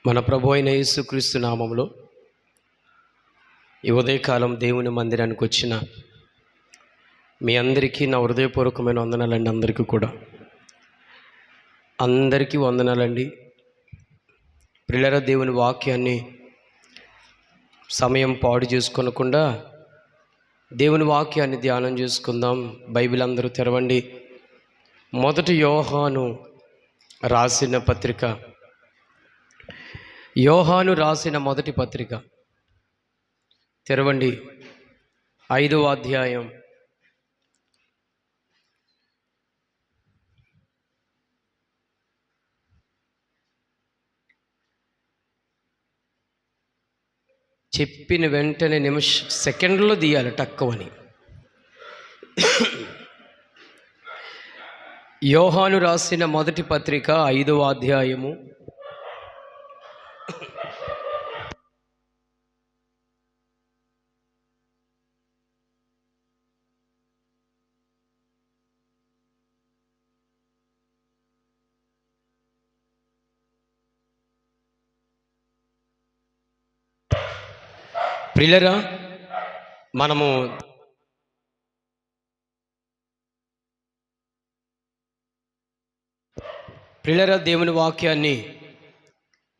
మన ప్రభు అయిన యేసుక్రీస్తు నామములో ఈ ఉదయకాలం దేవుని మందిరానికి వచ్చిన మీ అందరికీ నా హృదయపూర్వకమైన వందనాలండి. అందరికీ వందనాలండి. ప్రియులారా, దేవుని వాక్యాన్ని సమయం పాడు చేసుకోనకుండా దేవుని వాక్యాన్ని ధ్యానం చేసుకుందాం. బైబిల్ అందరూ తెరవండి. మొదటి యోహాను రాసిన పత్రిక, యోహాను రాసిన మొదటి పత్రిక తెరవండి. 5వ అధ్యాయం చెప్పిన వెంటనే సెకండ్లో తీయాలి టక్కువని. యోహాను రాసిన మొదటి పత్రిక 5వ అధ్యాయము ప్రియులారా, మనము దేవుని వాక్యాన్ని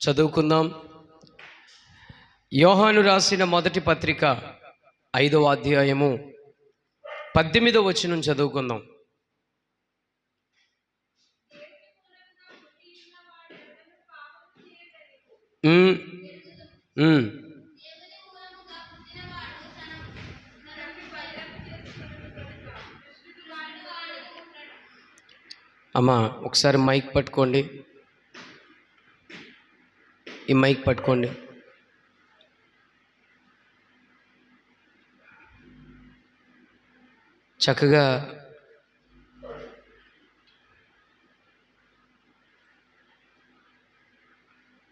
చదువుకుందాం. యోహాను రాసిన మొదటి పత్రిక 5వ అధ్యాయము 18వ వచనం చదువుకుందాం. అమ్మా, ఒకసారి మైక్ పట్టుకోండి. ఈ మైక్ పట్టుకోండి. చక్కగా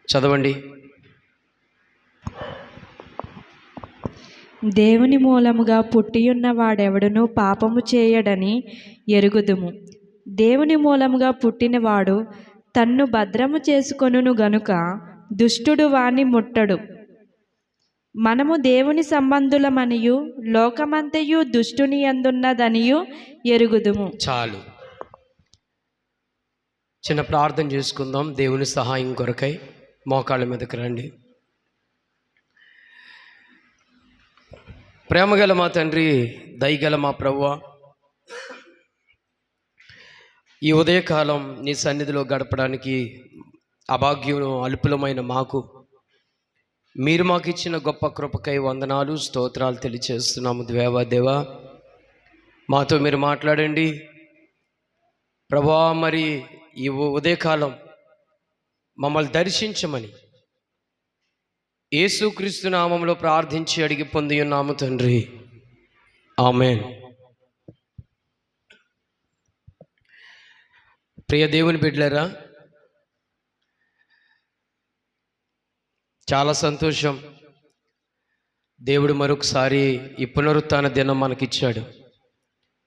చదవండి. దేవుని మూలముగా పుట్టియున్న వాడెవడును పాపము చేయడని ఎరుగుదుము. దేవుని మూలముగా పుట్టినవాడు తన్ను భద్రము చేసుకొనును గనుక దుష్టుడు వాణ్ణి ముట్టడు. మనము దేవుని సంబంధులమనియు లోకమంతయు దుష్టుని యందున్నదనియు ఎరుగుదుము. చాలు. చిన్న ప్రార్థన చేసుకుందాం. దేవుని సహాయం కొరకై మోకాళ్ళ మీదకి రండి. ప్రేమగల మా తండ్రి, దయగల మా ప్రభువా, ఈ ఉదయకాలం నీ సన్నిధిలో గడపడానికి అభాగ్యం అల్పులమైన మాకు మీరు మాకు ఇచ్చిన గొప్ప కృపకై వందనాలు, స్తోత్రాలు తెలియచేస్తున్నాము. దేవా, మాతో మీరు మాట్లాడండి ప్రభువా. మరి ఈ ఉదయకాలం మమ్మల్ని దర్శించమని యేసుక్రీస్తు నామములో ప్రార్థించి అడిగి పొంది ఉన్నాము తండ్రి, ఆమేన్. ప్రియ దేవుని బిడ్డలారా, చాలా సంతోషం. దేవుడు మరొకసారి ఈ పునరుత్థాన దినం మనకిచ్చాడు.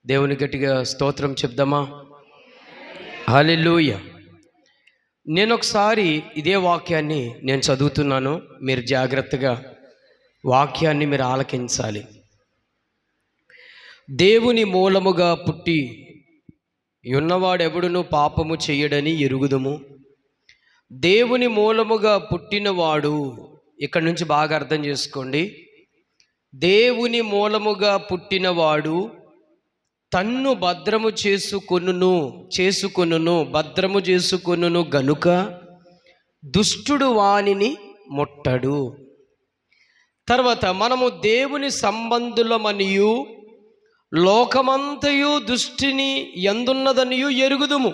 దేవుని గట్టిగా స్తోత్రం చెప్దామా? హల్లెలూయా. నేను ఒకసారి ఇదే వాక్యాన్ని నేను చదువుతున్నాను. మీరు జాగ్రత్తగా వాక్యాన్ని మీరు ఆలకించాలి. దేవుని మూలముగా పుట్టి ఉన్నవాడెవడును పాపము చెయ్యడని ఎరుగుదుము. దేవుని మూలముగా పుట్టినవాడు, ఇక్కడి నుంచి బాగా అర్థం చేసుకోండి. దేవుని మూలముగా పుట్టినవాడు తన్ను భద్రము చేసుకొనును గనుక దుష్టుడు వానిని ముట్టడు. తర్వాత మనము దేవుని సంబంధులమనియు లోకమంతయు దుష్టిని యందున్నదనియు ఎరుగుదుము.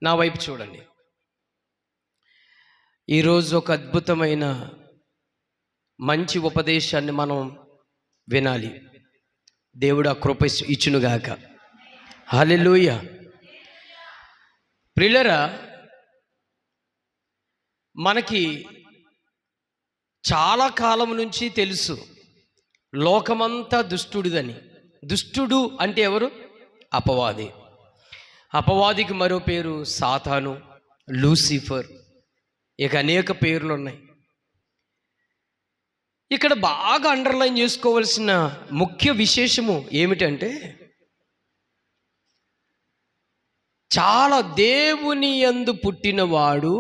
నా వైపు చూడండి. ఈరోజు ఒక అద్భుతమైన మంచి ఉపదేశాన్ని మనం వినాలి. దేవుడు ఆ కృప ఇచ్చునుగాక. హల్లెలూయా. ప్రియులారా, మనకి చాలా కాలం నుంచి తెలుసు లోకమంతా దుష్టుడిదని. దుష్టుడు అంటే ఎవరు? అపవాది. అపవాదికి మరో పేరు సాతాను, లూసిఫర్. ఇక అనేక పేర్లు ఉన్నాయి. ఇక్కడ బాగా అండర్లైన్ చేసుకోవాల్సిన ముఖ్య విశేషము ఏమిటంటే, చాలా దేవుని యందు పుట్టినవాడు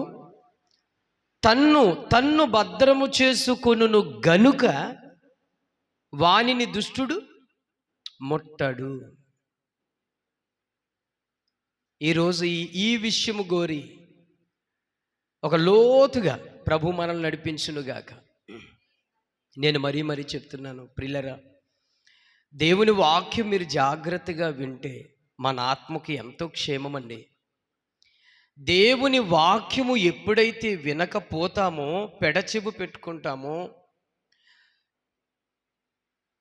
తన్ను భద్రము చేసుకొనును గనుక వానిని దుష్టుడు ముట్టడు. ఈరోజు ఈ విషయము గోరి ఒక లోతుగా ప్రభు మనల్ని నడిపించునుగాక. నేను మరీ చెప్తున్నాను ప్రియులరా, దేవుని వాక్యం మీరు జాగ్రత్తగా వింటే మన ఆత్మకి ఎంతో క్షేమమండి. దేవుని వాక్యము ఎప్పుడైతే వినకపోతామో, పెడచెవు పెట్టుకుంటామో,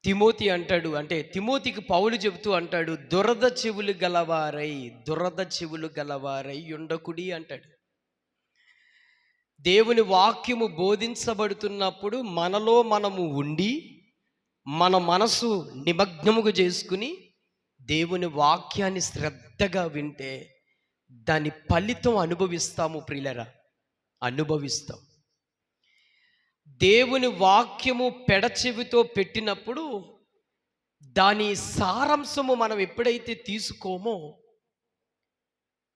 తిమోతి అంటాడు, అంటే తిమోతికి పౌలు చెబుతూ అంటాడు, దురద చెవులు గలవారై ఉండకుడి అంటాడు. దేవుని వాక్యము బోధించబడుతున్నప్పుడు మనలో మనము ఉండి మన మనసు నిమగ్నముగా చేసుకుని దేవుని వాక్యాన్ని శ్రద్ధగా వింటే దాని ఫలితం అనుభవిస్తాము ప్రియులరా, అనుభవిస్తాం. దేవుని వాక్యము పెడచెవితో పెట్టినప్పుడు దాని సారాంశము మనం ఎప్పుడైతే తీసుకోమో,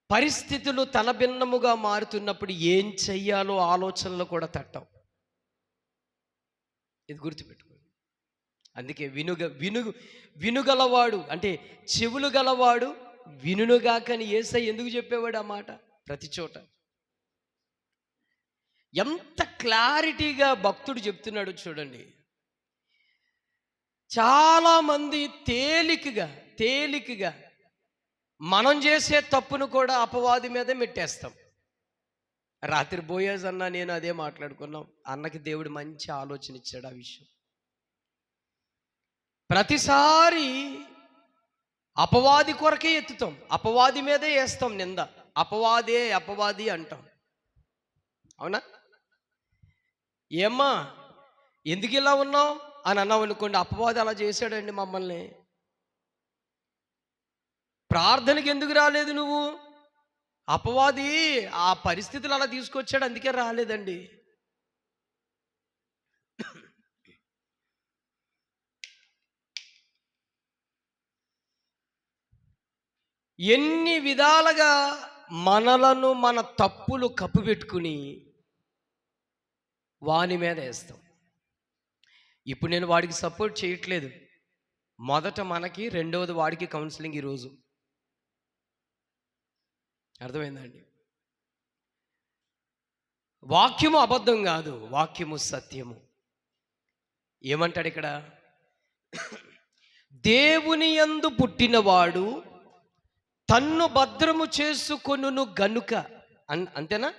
పరిస్థితులు తలభిన్నముగా మారుతున్నప్పుడు ఏం చెయ్యాలో ఆలోచనలు కూడా తట్టం. ఇది గుర్తుపెట్టుకోండి. అందుకే వినుగలవాడు అంటే చెవులు గలవాడు వినుగాకని యేసయ్య ఎందుకు చెప్పేవాడు ఆ మాట ప్రతి చోట? ఎంత క్లారిటీగా భక్తుడు చెప్తున్నాడు చూడండి. చాలామంది తేలికగా మనం చేసే తప్పును కూడా అపవాది మీదే మెట్టేస్తాం. రాత్రి బోయేజ్ అన్న నేను అదే మాట్లాడుకున్నాం. అన్నకి దేవుడు మంచి ఆలోచన ఇచ్చాడు ఆ విషయం. ప్రతిసారి అపవాది కొరకే ఎత్తుతాం, అపవాది మీదే వేస్తాం నింద. అపవాది అంటాం. అవునా? ఏమ్మా ఎందుకు ఇలా ఉన్నావు అని అన్నావు అనుకోండి, అపవాది అలా చేశాడండి మమ్మల్ని. ప్రార్థనకి ఎందుకు రాలేదు నువ్వు? అపవాది ఆ పరిస్థితులు అలా తీసుకొచ్చాడు, అందుకే రాలేదండి. ఎన్ని విధాలుగా మనలను మన తప్పులు కప్పిపెట్టుకుని వాని మీద వేస్తాం. ఇప్పుడు నేను వాడికి సపోర్ట్ చేయట్లేదు. మొదట మనకి, రెండవది వాడికి కౌన్సిలింగ్ ఈరోజు. అర్థమైందండి? వాక్యము అబద్ధం కాదు, వాక్యము సత్యము. ఏమంటాడు ఇక్కడ? దేవుని యందు పుట్టినవాడు తన్ను భద్రము చేసుకొనును గనుక, అంతేనా?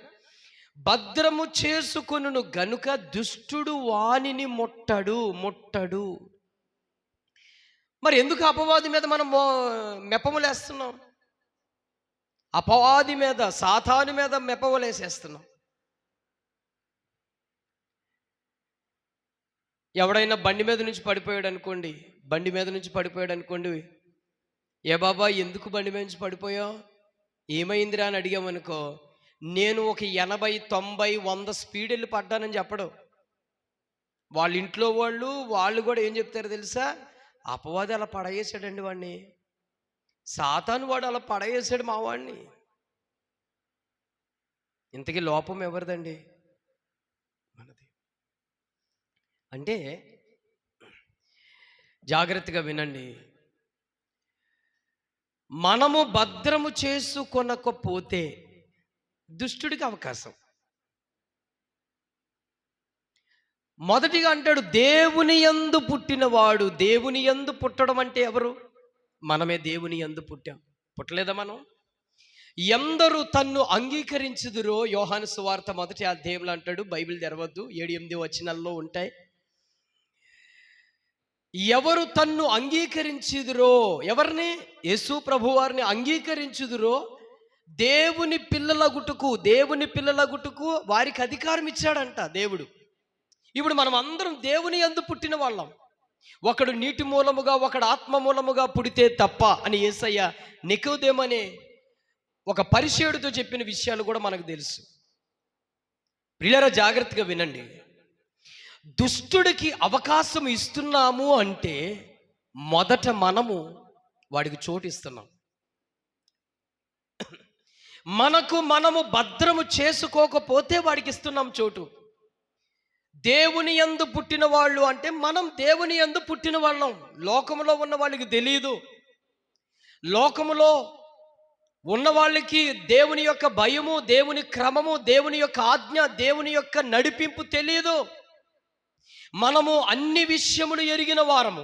భద్రము చేసుకొనును గనుక దుష్టుడు వానిని ముట్టడు. మరి ఎందుకు అపవాది మీద మనం మెప్పములేస్తున్నాం? అపవాది మీద, సాతాను మీద మెప్పవలేసేస్తున్నాం. ఎవడైనా బండి మీద నుంచి పడిపోయాడు అనుకోండి, ఏ బాబా ఎందుకు బండి మీద నుంచి పడిపోయావు, ఏమైందిరా అని అడిగామనుకో, నేను ఒక 80, 90, 100 స్పీడ్ వెళ్ళి పడ్డానని చెప్పడం. వాళ్ళ ఇంట్లో వాళ్ళు కూడా ఏం చెప్తారు తెలుసా? అపవాది అలా పడవేసాడండి వాడిని, సాతాను వాడు అలా పడవేసాడు మా వాడిని. ఇంతకీ లోపం ఎవరిదండి? మనది. అంటే జాగ్రత్తగా వినండి. మనము భద్రము చేసుకొనకపోతే దుష్టుడికి అవకాశం. మొదటిగా అంటాడు దేవుని యందు పుట్టినవాడు. దేవుని యందు పుట్టడం అంటే ఎవరు? మనమే దేవుని యందు పుట్టాం. పుట్టలేదా మనం? ఎందరూ తన్ను అంగీకరించుదురో, యోహాను సువార్త 1వ అధ్యాయంలో అంటాడు. బైబిల్ తెరవద్దు, 7-8 వచనాల్లో ఉంటాయి. ఎవరు తన్ను అంగీకరించుదురో, ఎవరిని? యేసు ప్రభు వారిని అంగీకరించుదురో దేవుని పిల్లలగుటకు వారికి అధికారం ఇచ్చాడంట దేవుడు. ఇప్పుడు మనం అందరం దేవుని యందు పుట్టిన వాళ్ళం. ఒకడు నీటి మూలముగా, ఒకడు ఆత్మ మూలముగా పుడితే తప్ప అని యేసయ్య నికోదేమనే ఒక పరిసేయుడితో చెప్పిన విషయాలు కూడా మనకు తెలుసు. ప్రియులారా జాగ్రత్తగా వినండి. దుష్టుడికి అవకాశం ఇస్తున్నాము అంటే మొదట మనము వాడికి చోటు ఇస్తున్నాం. మనకు మనము భద్రము చేసుకోకపోతే వాడికి ఇస్తున్నాం చోటు. దేవుని యందు పుట్టిన వాళ్ళు అంటే మనం దేవుని యందు పుట్టిన వాళ్ళం. లోకములో ఉన్న వాళ్ళకి తెలియదు. లోకములో ఉన్న వాళ్ళకి దేవుని యొక్క భయము, దేవుని క్రమము, దేవుని యొక్క ఆజ్ఞ, దేవుని యొక్క నడిపింపు తెలియదు. మనము అన్ని విషయములు ఎరిగిన వారము.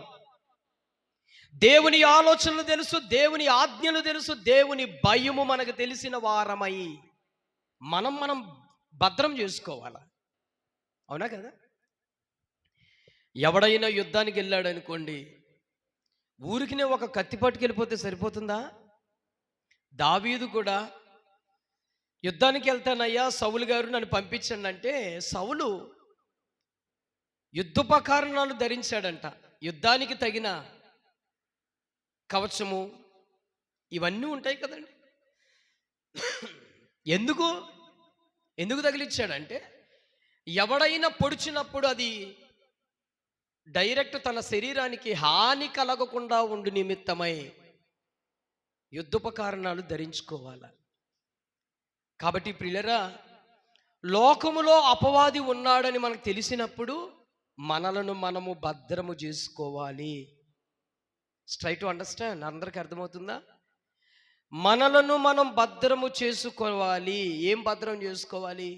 దేవుని ఆలోచనలు తెలుసు, దేవుని ఆజ్ఞలు తెలుసు, దేవుని భయము మనకు తెలిసిన వారమై మనం భద్రం చేసుకోవాలి. అవునా కదా? ఎవడైనా యుద్ధానికి వెళ్ళాడు అనుకోండి, ఊరికినే ఒక కత్తి పట్టుకెళ్ళిపోతే సరిపోతుందా? దావీదు కూడా యుద్ధానికి వెళ్తానయ్యా, సౌలు గారు నన్ను పంపించండి అంటే సౌలు యుద్ధోపకరణాలు ధరించాడంట. యుద్ధానికి తగిన కవచము ఇవన్నీ ఉంటాయి కదండి. ఎందుకు తగిలిచ్చాడంటే ఎవడైనా పొడిచినప్పుడు అది డైరెక్ట్ తన శరీరానికి హాని కలగకుండా ఉండు నిమిత్తమై యుద్ధోపకరణాలు ధరించుకోవాలి. కాబట్టి ప్రియులరా, లోకములో అపవాది ఉన్నాడని మనకు తెలిసినప్పుడు మనలను మనము భద్రము చేసుకోవాలి. Straight to understand? అందరికీ అర్థమవుతుందా? మనలను మనం భద్రము చేసుకోవాలి. ఏం భద్రం చేసుకోవాలి?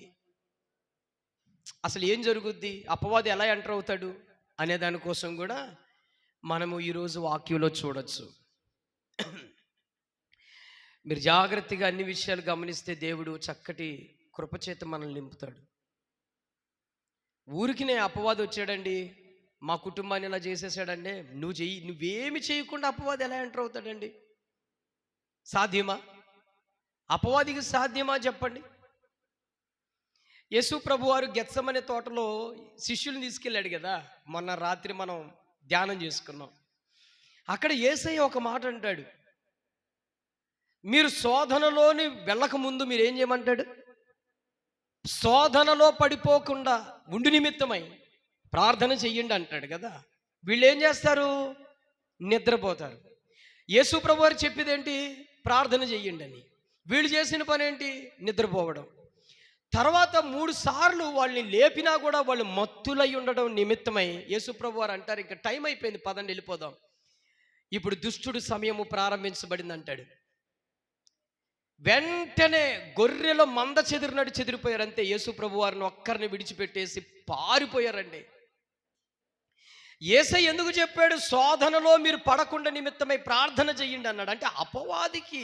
అసలు ఏం జరుగుద్ది, అపవాది ఎలా ఎంటర్ అవుతాడు అనే దానికోసం కూడా మనము ఈరోజు వాక్యంలో చూడొచ్చు. మీరు జాగ్రత్తగా అన్ని విషయాలు గమనిస్తే దేవుడు చక్కటి కృపచేత మనల్ని నింపుతాడు. ఊరికినే అపవాది వచ్చాడండి, మా కుటుంబాన్ని ఇలా చేసేసాడండి, నువ్వేమి చేయకుండా అపవాది ఎలా ఎంటర్ అవుతాడండి? సాధ్యమా? అపవాదికి సాధ్యమా చెప్పండి? యేసు ప్రభువారు గెత్సెమనే తోటలో శిష్యుల్ని తీసుకెళ్ళాడు కదా, మొన్న రాత్రి మనం ధ్యానం చేసుకున్నాం. అక్కడ యేసయ్య ఒక మాట అంటాడు, మీరు శోధనలోని వెళ్ళక ముందు మీరు ఏం చేయమంటాడు? శోధనలో పడిపోకుండా ఉండు నిమిత్తమై ప్రార్థన చెయ్యండి అంటాడు కదా. వీళ్ళు ఏం చేస్తారు? నిద్రపోతారు. యేసు ప్రభువారు చెప్పేది ఏంటి? ప్రార్థన చెయ్యండి అని. వీళ్ళు చేసిన పని ఏంటి? నిద్రపోవడం. తర్వాత 3 సార్లు వాళ్ళని లేపినా కూడా వాళ్ళు మత్తులై ఉండడం నిమిత్తమై యేసు ప్రభువారు అంటారు, ఇంకా టైం అయిపోయింది, పదండి వెళ్ళిపోదాం, ఇప్పుడు దుష్టుడు సమయము ప్రారంభించబడింది అంటాడు. వెంటనే గొర్రెల మంద చెదిరినట్టు చెదిరిపోయారంతే. యేసు ప్రభువారిని ఒక్కరిని విడిచిపెట్టేసి పారిపోయారండి. యేసయ్య ఎందుకు చెప్పాడు? శోధనలో మీరు పడకుండా నిమిత్తమై ప్రార్థన చెయ్యండి అన్నాడు. అంటే అపవాదికి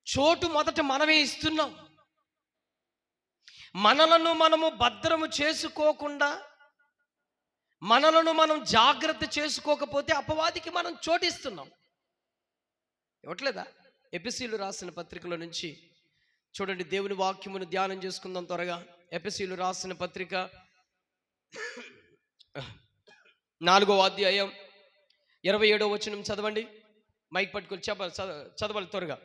చోటు మొదట మనమే ఇస్తున్నాం. మనలను మనము భద్రము చేసుకోకుండా, మనలను మనం జాగ్రత్త చేసుకోకపోతే అపవాదికి మనం చోటిస్తున్నాం. ఇవ్వట్లేదా? ఎఫెసీయులు రాసిన పత్రికలో నుంచి చూడండి, దేవుని వాక్యమును ధ్యానం చేసుకుందాం త్వరగా. ఎఫెసీయులు రాసిన పత్రిక 4వ అధ్యాయం 27వ వచనం చదవండి. మైక్ పట్టుకొని చదవాలి త్వరగా.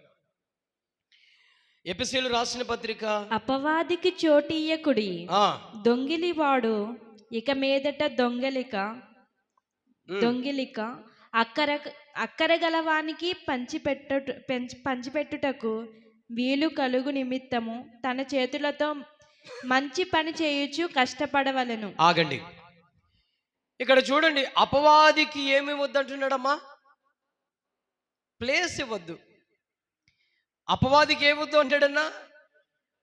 ఎఫెసీయులు రాసిన పత్రిక. అపవాదికి చోటియ్యకుడి, దొంగిలివాడు ఇక మీదట దొంగిలిక అక్కరగలవానికి పంచిపెట్టుటకు వీలు కలుగు నిమిత్తము తన చేతులతో మంచి పని చేయుచు కష్టపడవలెను. ఆగండి, ఇక్కడ చూడండి. అపవాదికి ఏమి ఇవ్వద్దు అంటున్నాడమ్మా? ప్లేస్ ఇవ్వద్దు. అపవాదికి ఏమొద్దు అంటాడన్నా?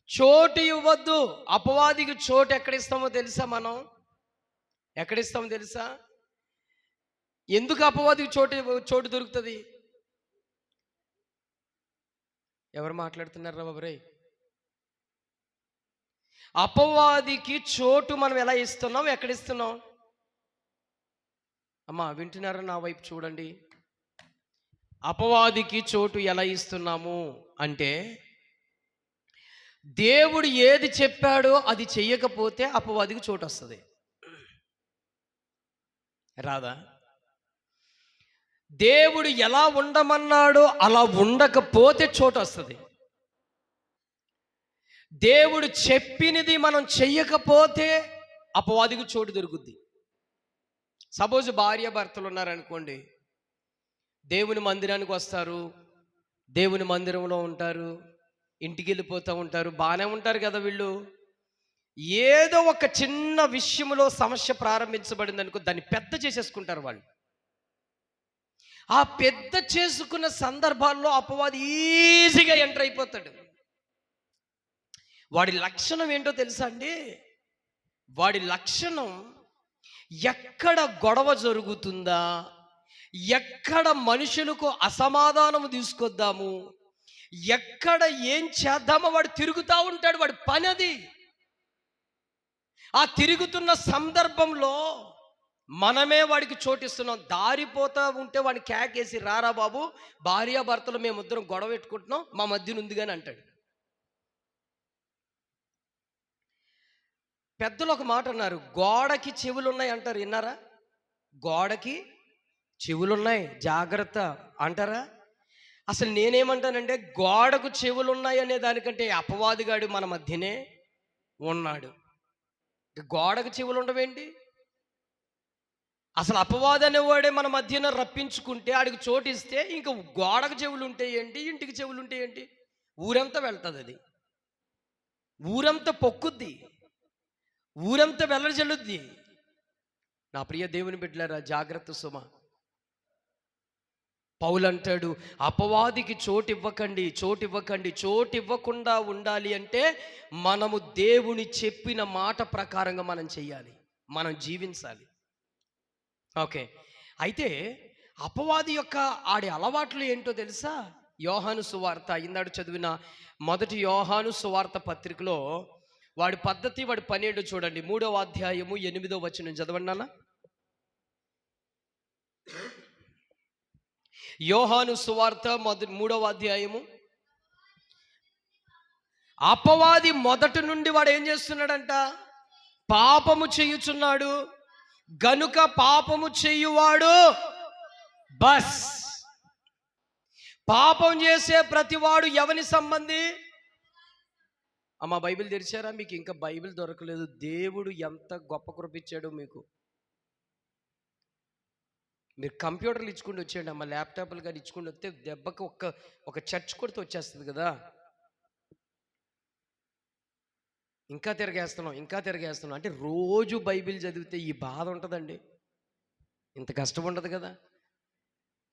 చోటు ఇవ్వద్దు. అపవాదికి చోటు ఎక్కడిస్తామో తెలుసా? మనం ఎక్కడిస్తామో తెలుసా? ఎందుకు అపవాదికి చోటు దొరుకుతుంది? ఎవరు మాట్లాడుతున్నారా బాబరే? అపవాదికి చోటు మనం ఎలా ఇస్తున్నాం, ఎక్కడిస్తున్నాం? అమ్మా వింటున్నారా? నా వైపు చూడండి. అపవాదికి చోటు ఎలా ఇస్తున్నాము అంటే, దేవుడు ఏది చెప్పాడో అది చెయ్యకపోతే అపవాదికి చోటు వస్తుంది. రాదా? దేవుడు ఎలా ఉండమన్నాడో అలా ఉండకపోతే చోటు వస్తుంది. దేవుడు చెప్పినది మనం చెయ్యకపోతే అపవాదికి చోటు దొరుకుద్ది. సపోజ్ భార్య భర్తలు ఉన్నారనుకోండి, దేవుని మందిరానికి వస్తారు, దేవుని మందిరంలో ఉంటారు, ఇంటికి వెళ్ళిపోతూ ఉంటారు, బాగానే ఉంటారు కదా వీళ్ళు. ఏదో ఒక చిన్న విషయంలో సమస్య ప్రారంభించబడింది అనుకో, దాన్ని పెద్ద చేసేసుకుంటారు వాళ్ళు. ఆ పెద్ద చేసుకున్న సందర్భాల్లో అపవాది ఈజీగా ఎంటర్ అయిపోతాడు. వాడి లక్షణం ఏంటో తెలుసా అండి? వాడి లక్షణం ఎక్కడ గొడవ జరుగుతుందా, ఎక్కడ మనుషులకు అసమాధానం తీసుకొద్దాము, ఎక్కడ ఏం చేద్దామో వాడు తిరుగుతూ ఉంటాడు. వాడి పని అది. ఆ తిరుగుతున్న సందర్భంలో మనమే వాడికి చోటిస్తున్నాం. దారిపోతా ఉంటే వాడిని కేకేసి, రారా బాబు, భార్యాభర్తలు మేమిద్దరం గొడవ పెట్టుకుంటున్నాం, మా మధ్యన ఉంది కానీ అంటాడు. పెద్దలు ఒక మాట అన్నారు, గోడకి చెవులు ఉన్నాయి అంటారు, విన్నారా? గోడకి చెవులున్నాయి, జాగ్రత్త అంటారా? అసలు నేనేమంటానంటే, గోడకు చెవులు ఉన్నాయి అనే దానికంటే అపవాదిగాడు మన మధ్యనే ఉన్నాడు. గోడకు చెవులు ఉండవేంటి? అసలు అపవాది అనేవాడే మన మధ్యన రప్పించుకుంటే, ఆడికి చోటిస్తే ఇంక గోడకు చెవులు ఉంటే ఏంటి, ఇంటికి చెవులు ఉంటే ఏంటి? ఊరంతా వెళ్తుంది అది, ఊరంతా పొక్కుద్ది, ఊరంతా వెల్లజల్లుద్ది. నా ప్రియ దేవుని బిడ్డలారా, జాగ్రత్త సుమ. పౌలు అంటాడు, అపవాదికి చోటు ఇవ్వకండి, చోటు ఇవ్వకండి. చోటు ఇవ్వకుండా ఉండాలి అంటే మనము దేవుని చెప్పిన మాట ప్రకారంగా మనం చెయ్యాలి, మనం జీవించాలి. ఓకే, అయితే అపవాది యొక్క ఆడి అలవాట్లు ఏంటో తెలుసా? యోహాను సువార్త, ఇందాడు చదివిన మొదటి యోహాను సువార్త పత్రికలో వాడి పద్ధతి, వాడి పని ఏంటో చూడండి. 3వ అధ్యాయము 8వ వచనం చదవండి నాన్న. యోహాను సువార్త 3వ అధ్యాయము. అపవాది మొదటి నుండి వాడు ఏం చేస్తున్నాడంట? పాపము చేయుచున్నాడు గనుక పాపము చేయువాడు బస్. పాపం చేసే ప్రతివాడు ఎవని సంబంధి? అమ్మ బైబిల్ తెరిచారా? మీకు ఇంకా బైబిల్ దొరకలేదు. దేవుడు ఎంత గొప్ప కృపిచ్చాడో మీకు. మీరు కంప్యూటర్లు ఇచ్చుకుంటూ వచ్చేయండి అమ్మ, ల్యాప్టాప్లు కానీ ఇచ్చుకుంటూ వస్తే దెబ్బకి ఒక చర్చ్ కొడితే వచ్చేస్తుంది కదా. ఇంకా తిరగేస్తున్నాం అంటే రోజు బైబిల్ చదివితే ఈ బాధ ఉంటుందండి, ఇంత కష్టం ఉండదు కదా.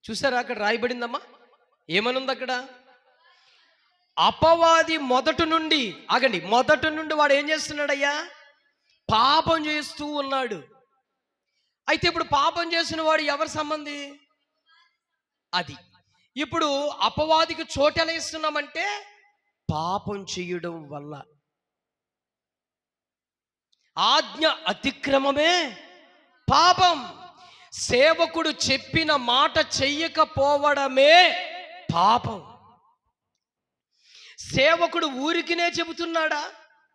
చూసారా అక్కడ రాయబడిందమ్మా, ఏమనుంది అక్కడ? అపవాది మొదటి నుండి వాడు ఏం చేస్తున్నాడయ్యా? పాపం చేస్తూ ఉన్నాడు. అయితే ఇప్పుడు పాపం చేసిన వాడు ఎవరి సంబంధి? అది. ఇప్పుడు అపవాదికి చోటు ఎలా ఇస్తున్నామంటే, పాపం చేయడం వల్ల. ఆజ్ఞ అతిక్రమమే పాపం. సేవకుడు చెప్పిన మాట చెయ్యకపోవడమే పాపం. సేవకుడు ఊరికినే చెబుతున్నాడా?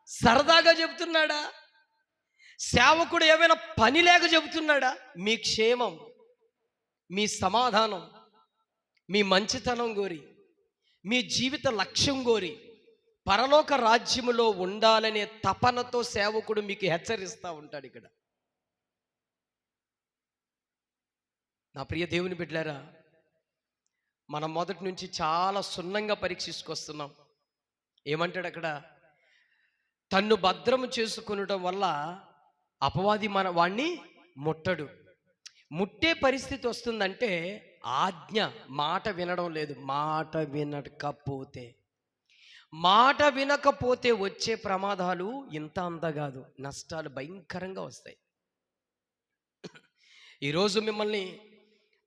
సరదాగా చెబుతున్నాడా? సేవకుడు ఏమైనా పని లేక చెబుతున్నాడా? మీ క్షేమం, మీ సమాధానం, మీ మంచితనం కోరి, మీ జీవిత లక్ష్యం కోరి, పరలోక రాజ్యములో ఉండాలనే తపనతో సేవకుడు మీకు హెచ్చరిస్తూ ఉంటాడు. ఇక్కడ నా ప్రియ దేవుని బిడ్డలారా, మనం మొదటి నుంచి చాలా సున్నంగా పరీక్షించుకొస్తున్నాం. ఏమంటాడు అక్కడ? తన్ను భద్రము చేసుకొనడం వల్ల అపవాది వాణ్ణి ముట్టడు. ముట్టే పరిస్థితి వస్తుందంటే ఆజ్ఞ, మాట వినడం లేదు. మాట వినకపోతే వచ్చే ప్రమాదాలు ఇంత కాదు, నష్టాలు భయంకరంగా వస్తాయి. ఈరోజు మిమ్మల్ని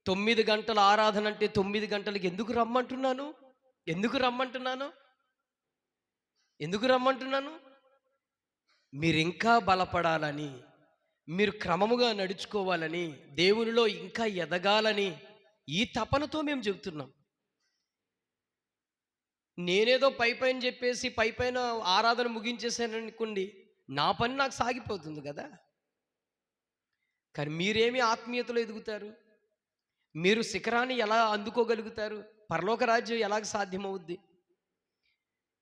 9 గంటల ఆరాధన అంటే 9 గంటలకి ఎందుకు రమ్మంటున్నాను? మీరు ఇంకా బలపడాలని, మీరు క్రమముగా నడుచుకోవాలని, దేవునిలో ఇంకా ఎదగాలని ఈ తపనతో మేము చెబుతున్నాం. నేనేదో పైన చెప్పేసి పైన ఆరాధన ముగించేసాను అనుకోండి, నా పని నాకు సాగిపోతుంది కదా. కానీ మీరేమి ఆత్మీయతలో ఎదుగుతారు? మీరు శిఖరాన్ని ఎలా అందుకోగలుగుతారు? పరలోక రాజ్యం ఎలాగ సాధ్యమవుద్ది?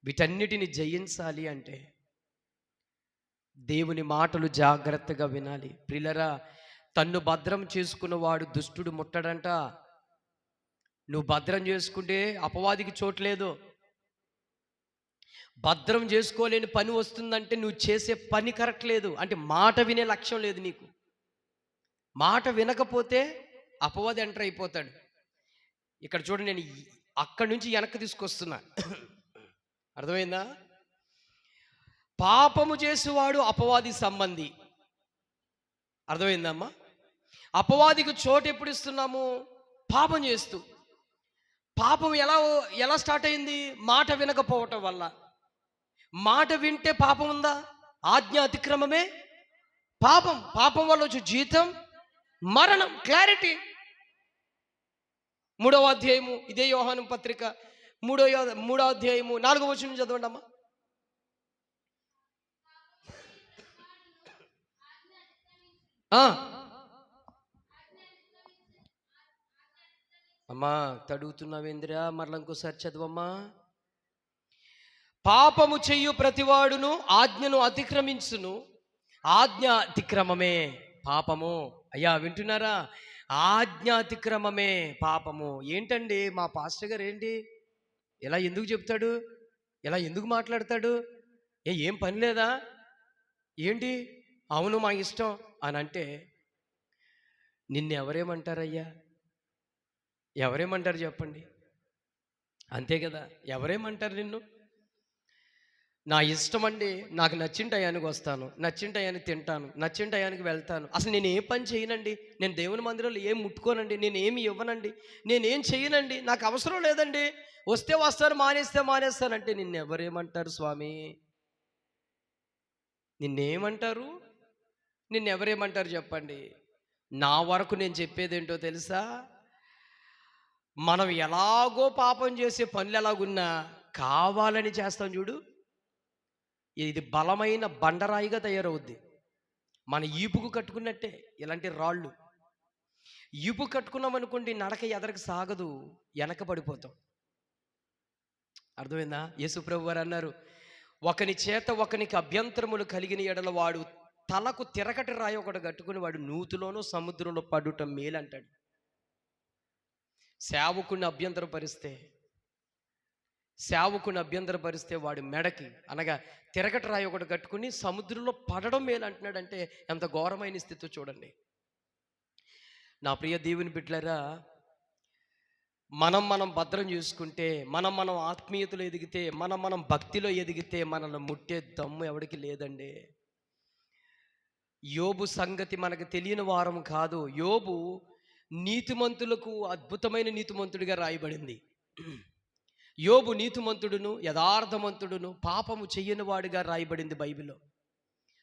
వీటన్నిటిని జయించాలి అంటే దేవుని మాటలు జాగ్రత్తగా వినాలి. ప్రియులరా, తన్ను భద్రం చేసుకున్నవాడు దుష్టుడు ముట్టడంట. నువ్వు భద్రం చేసుకుంటే అపవాదికి చోట్లేదు. భద్రం చేసుకోలేని పని వస్తుందంటే నువ్వు చేసే పని కరెక్ట్ లేదు, అంటే మాట వినే లక్ష్యం లేదు నీకు. మాట వినకపోతే అపవాది ఎంటర్ అయిపోతాడు. ఇక్కడ చూడండి, నేను అక్కడి నుంచి వెనక్కి తీసుకొస్తున్నా. అర్థమైందా? పాపము చేసేవాడు అపవాది సంబంధి. అర్థమైందమ్మా? అపవాదికి చోటు ఎప్పుడు ఇస్తున్నాము? పాపం చేస్తూ. పాపం ఎలా స్టార్ట్ అయింది? మాట వినకపోవటం వల్ల. మాట వింటే పాపం ఉందా? ఆజ్ఞ అతిక్రమమే పాపం. పాపం వల్ల వచ్చే జీతం మరణం. క్లారిటీ. 3వ అధ్యాయము ఇదే యోహాను పత్రిక 3వ అధ్యాయము 4వ వచనం చదవండి అమ్మా. అమ్మా తడుగుతున్నావేంద్రా, మరల ఇంకోసారి చదవమ్మా. పాపము చెయ్యు ప్రతివాడును ఆజ్ఞను అతిక్రమించును, ఆజ్ఞ అతిక్రమమే పాపము. అయ్యా వింటున్నారా? ఆజ్ఞ అతిక్రమమే పాపము. ఏంటండి మా పాస్టర్ గారు ఏంటి ఇలా ఎందుకు చెప్తాడు, ఇలా ఎందుకు మాట్లాడతాడు, ఏం పని లేదా ఏంటి? అవును మా ఇష్టం అని అంటే నిన్ను ఎవరేమంటారయ్యా? ఎవరేమంటారు చెప్పండి? అంతే కదా, ఎవరేమంటారు నిన్ను? నా ఇష్టం అండి, నాకు నచ్చిన టయానికి వస్తాను, నచ్చిన టయానికి తింటాను, నచ్చిన టయానికి వెళ్తాను. అసలు నేను ఏ పని చేయనండి, నేను దేవుని మందిరంలో ఏం ముట్టుకోనండి, నేను ఏమి ఇవ్వనండి, నేనేం చేయనండి, నాకు అవసరం లేదండి, వస్తే వస్తారు మానేస్తే మానేస్తానంటే నిన్ను ఎవరేమంటారు స్వామి? నిన్నేమంటారు? నిన్నెవరేమంటారు చెప్పండి? నా వరకు నేను చెప్పేది ఏంటో తెలుసా? మనం ఎలాగో పాపం చేసే పనులు ఎలాగున్నా కావాలని చేస్తాం చూడు, ఇది బలమైన బండరాయిగా తయారవుద్ది. మన ఈపుకు కట్టుకున్నట్టే ఇలాంటి రాళ్ళు. ఈపు కట్టుకున్నాం అనుకోండి, నడక ఎదరికి సాగదు, వెనక పడిపోతాం. అర్థమైందా? యేసుప్రభు వారు అన్నారు, ఒకని చేత ఒకనికి అభ్యంతరములు కలిగిన ఎడల వాడు తలకు తిరగటి రాయి ఒకటి కట్టుకుని వాడు నూతిలోనూ సముద్రంలో పడుట మేలు అంటాడు. సేవకుని అభ్యంతరపరిస్తే వాడి మెడకి అనగా తిరగటి రాయి ఒకటి కట్టుకుని సముద్రంలో పడడం మేలు అంటున్నాడంటే ఎంత ఘోరమైన స్థితి చూడండి. నా ప్రియ దేవుని బిడ్డలారా, మనం భద్రం చూసుకుంటే, మనం ఆత్మీయతలో ఎదిగితే, మనం భక్తిలో ఎదిగితే మనల్ని ముట్టే దమ్ము ఎవరికి లేదండి. యోబు సంగతి మనకు తెలియని వారం కాదు. యోబు నీతిమంతులకు అద్భుతమైన నీతిమంతుడిగా రాయబడింది. యోబు నీతిమంతుడును యథార్థమంతుడును పాపము చెయ్యని వాడిగా రాయబడింది బైబిల్లో.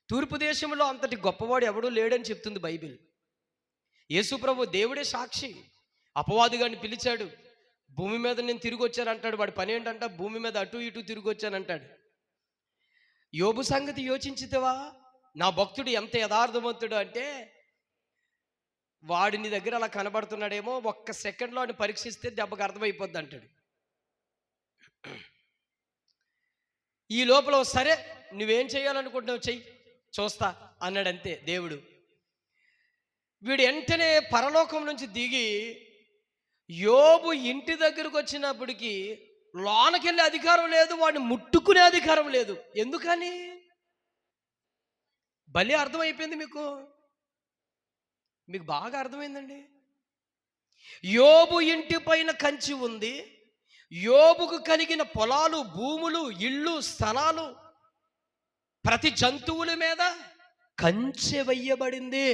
తూర్పు దేశంలో అంతటి గొప్పవాడు ఎవడూ లేడని చెప్తుంది బైబిల్. యేసుప్రభు దేవుడే సాక్షి. అపవాదిగాన్ని పిలిచాడు, భూమి మీద నేను తిరిగి వచ్చానంటాడు. వాడి పని ఏంటంట? భూమి మీద అటు ఇటు తిరిగి వచ్చానంటాడు. యోబు సంగతి యోచించితేవా? నా భక్తుడు ఎంత యథార్థవంతుడు అంటే, వాడిని దగ్గర అలా కనబడుతున్నాడేమో, ఒక్క సెకండ్లో వాడిని పరీక్షిస్తే దెబ్బకు అర్థమైపోద్ది అంటాడు. ఈ లోపల సరే నువ్వేం చేయాలనుకుంటున్నావు చెయ్యి, చూస్తా అన్నాడంతే దేవుడు. వీడు వెంటనే పరలోకం నుంచి దిగి యోబు ఇంటి దగ్గరకు వచ్చినప్పటికీ లోనకెళ్ళే అధికారం లేదు, వాడిని ముట్టుకునే అధికారం లేదు. ఎందుకని? భలే అర్థమైపోయింది మీకు బాగా అర్థమైందండి. యోబు ఇంటి పైన కంచి ఉంది, యోబుకు కలిగిన పొలాలు, భూములు, ఇళ్ళు, స్థలాలు, ప్రతి జంతువుల మీద కంచె వెయ్యబడింది.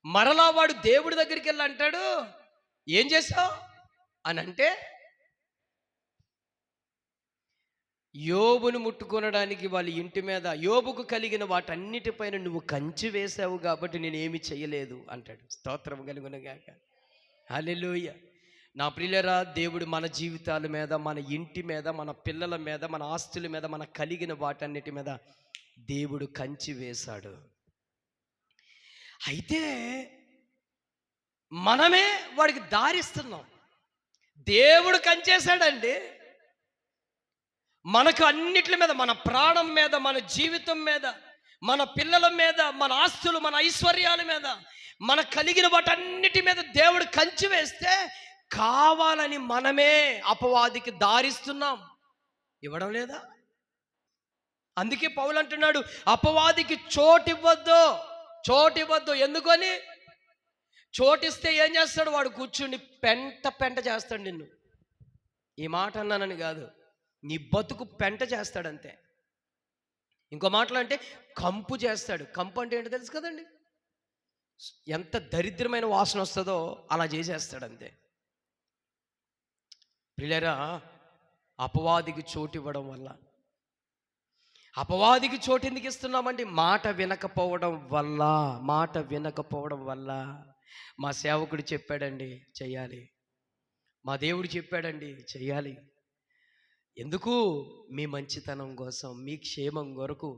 మరలా వాడు దేవుడి దగ్గరికి వెళ్ళి అంటాడు, ఏం చేశావు అని అంటే, యోబును ముట్టుకొనడానికి వాళ్ళ ఇంటి మీద యోబుకు కలిగిన వాటన్నిటిపైన నువ్వు కంచి వేశావు కాబట్టి నేనేమి చేయలేదు అంటాడు. స్తోత్రం కలుగునుగాక. హల్లెలూయ. నా ప్రియులారా, దేవుడు మన జీవితాల మీద, మన ఇంటి మీద, మన పిల్లల మీద, మన ఆస్తుల మీద, మన కలిగిన వాటన్నిటి మీద దేవుడు కంచి వేశాడు. అయితే మనమే వాడికి దారిస్తున్నాం. దేవుడు కంచేశాడండి, మనకు అన్నిటి మీద, మన ప్రాణం మీద, మన జీవితం మీద, మన పిల్లల మీద, మన ఆస్తులు, మన ఐశ్వర్యాల మీద, మన కలిగిన వాటన్నిటి మీద దేవుడు కంచి వేస్తే కావాలని మనమే అపవాదికి దారిస్తున్నాం. ఇవ్వడం లేదా? అందుకే పౌలు అంటున్నాడు, అపవాదికి చోటివ్వద్దు. ఎందుకని? చోటిస్తే ఏం చేస్తాడు? వాడు కూర్చుని పెంట చేస్తాడు నిన్ను. ఈ మాట అన్నానని కాదు, నీ బతుకు పెంట చేస్తాడంతే. ఇంకో మాటలు అంటే కంపు చేస్తాడు. కంపు అంటే ఏంటో తెలుసు కదండి, ఎంత దరిద్రమైన వాసన వస్తుందో అలా చేసేస్తాడంతే. ప్రియులారా, అపవాదికి చోటు ఇవ్వడం వల్ల, అపవాదికి చోటు ఎందుకు ఇస్తున్నామండి? మాట వినకపోవడం వల్ల. మా సేవకుడు చెప్పాడండి చెయ్యాలి, మా దేవుడు చెప్పాడండి చెయ్యాలి. ఎందుకు? మీ మంచితనం కోసం, మీ క్షేమం కొరకు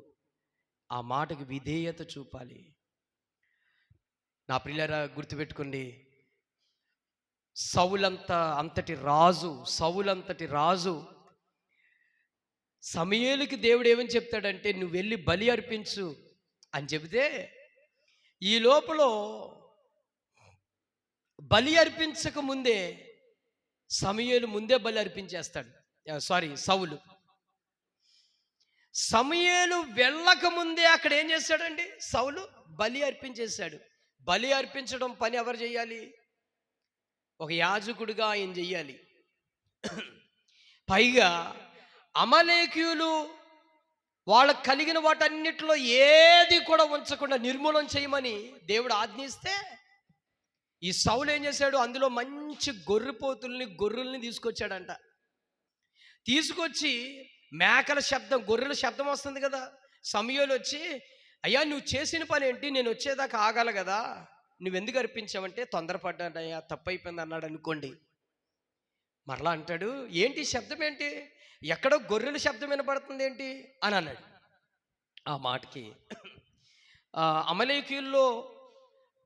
ఆ మాటకి విధేయత చూపాలి. నా ప్రియులారా, గుర్తుపెట్టుకోండి, అంతటి రాజు సమూయేలుకి దేవుడు ఏమని చెప్తాడంటే, నువ్వు వెళ్ళి బలి అర్పించు అని చెబితే, ఈ లోపల బలి అర్పించక ముందే సమూయేలు ముందే బలి అర్పించేస్తాడు. సమూయేలు వెళ్ళక ముందే అక్కడ ఏం చేశాడండి? సౌలు బలి అర్పించేశాడు. బలి అర్పించడం పని ఎవరు చేయాలి? ఒక యాజకుడిగా ఆయన చెయ్యాలి. పైగా అమలేకీయులు వాళ్ళకు కలిగిన వాటన్నిటిలో ఏది కూడా ఉంచకుండా నిర్మూలన చేయమని దేవుడు ఆజ్ఞిస్తే, ఈ సౌలు ఏం చేశాడు? అందులో మంచి గొర్రెల్ని తీసుకొచ్చాడంట. తీసుకొచ్చి మేకల శబ్దం, గొర్రెల శబ్దం వస్తుంది కదా. సమూయేలు వచ్చి, అయ్యా నువ్వు చేసిన పని ఏంటి? నేను వచ్చేదాకా ఆగాలి కదా, నువ్వెందుకు అర్పించావంటే, తొందరపడ్డానయ్యా, తప్పైపోయింది అన్నాడు అనుకోండి. మరలా అంటాడు, ఏంటి శబ్దం ఏంటి? ఎక్కడో గొర్రెల శబ్దం వినపడుతుంది ఏంటి అని అన్నాడు. ఆ మాటకి అమలేకీయుల్లో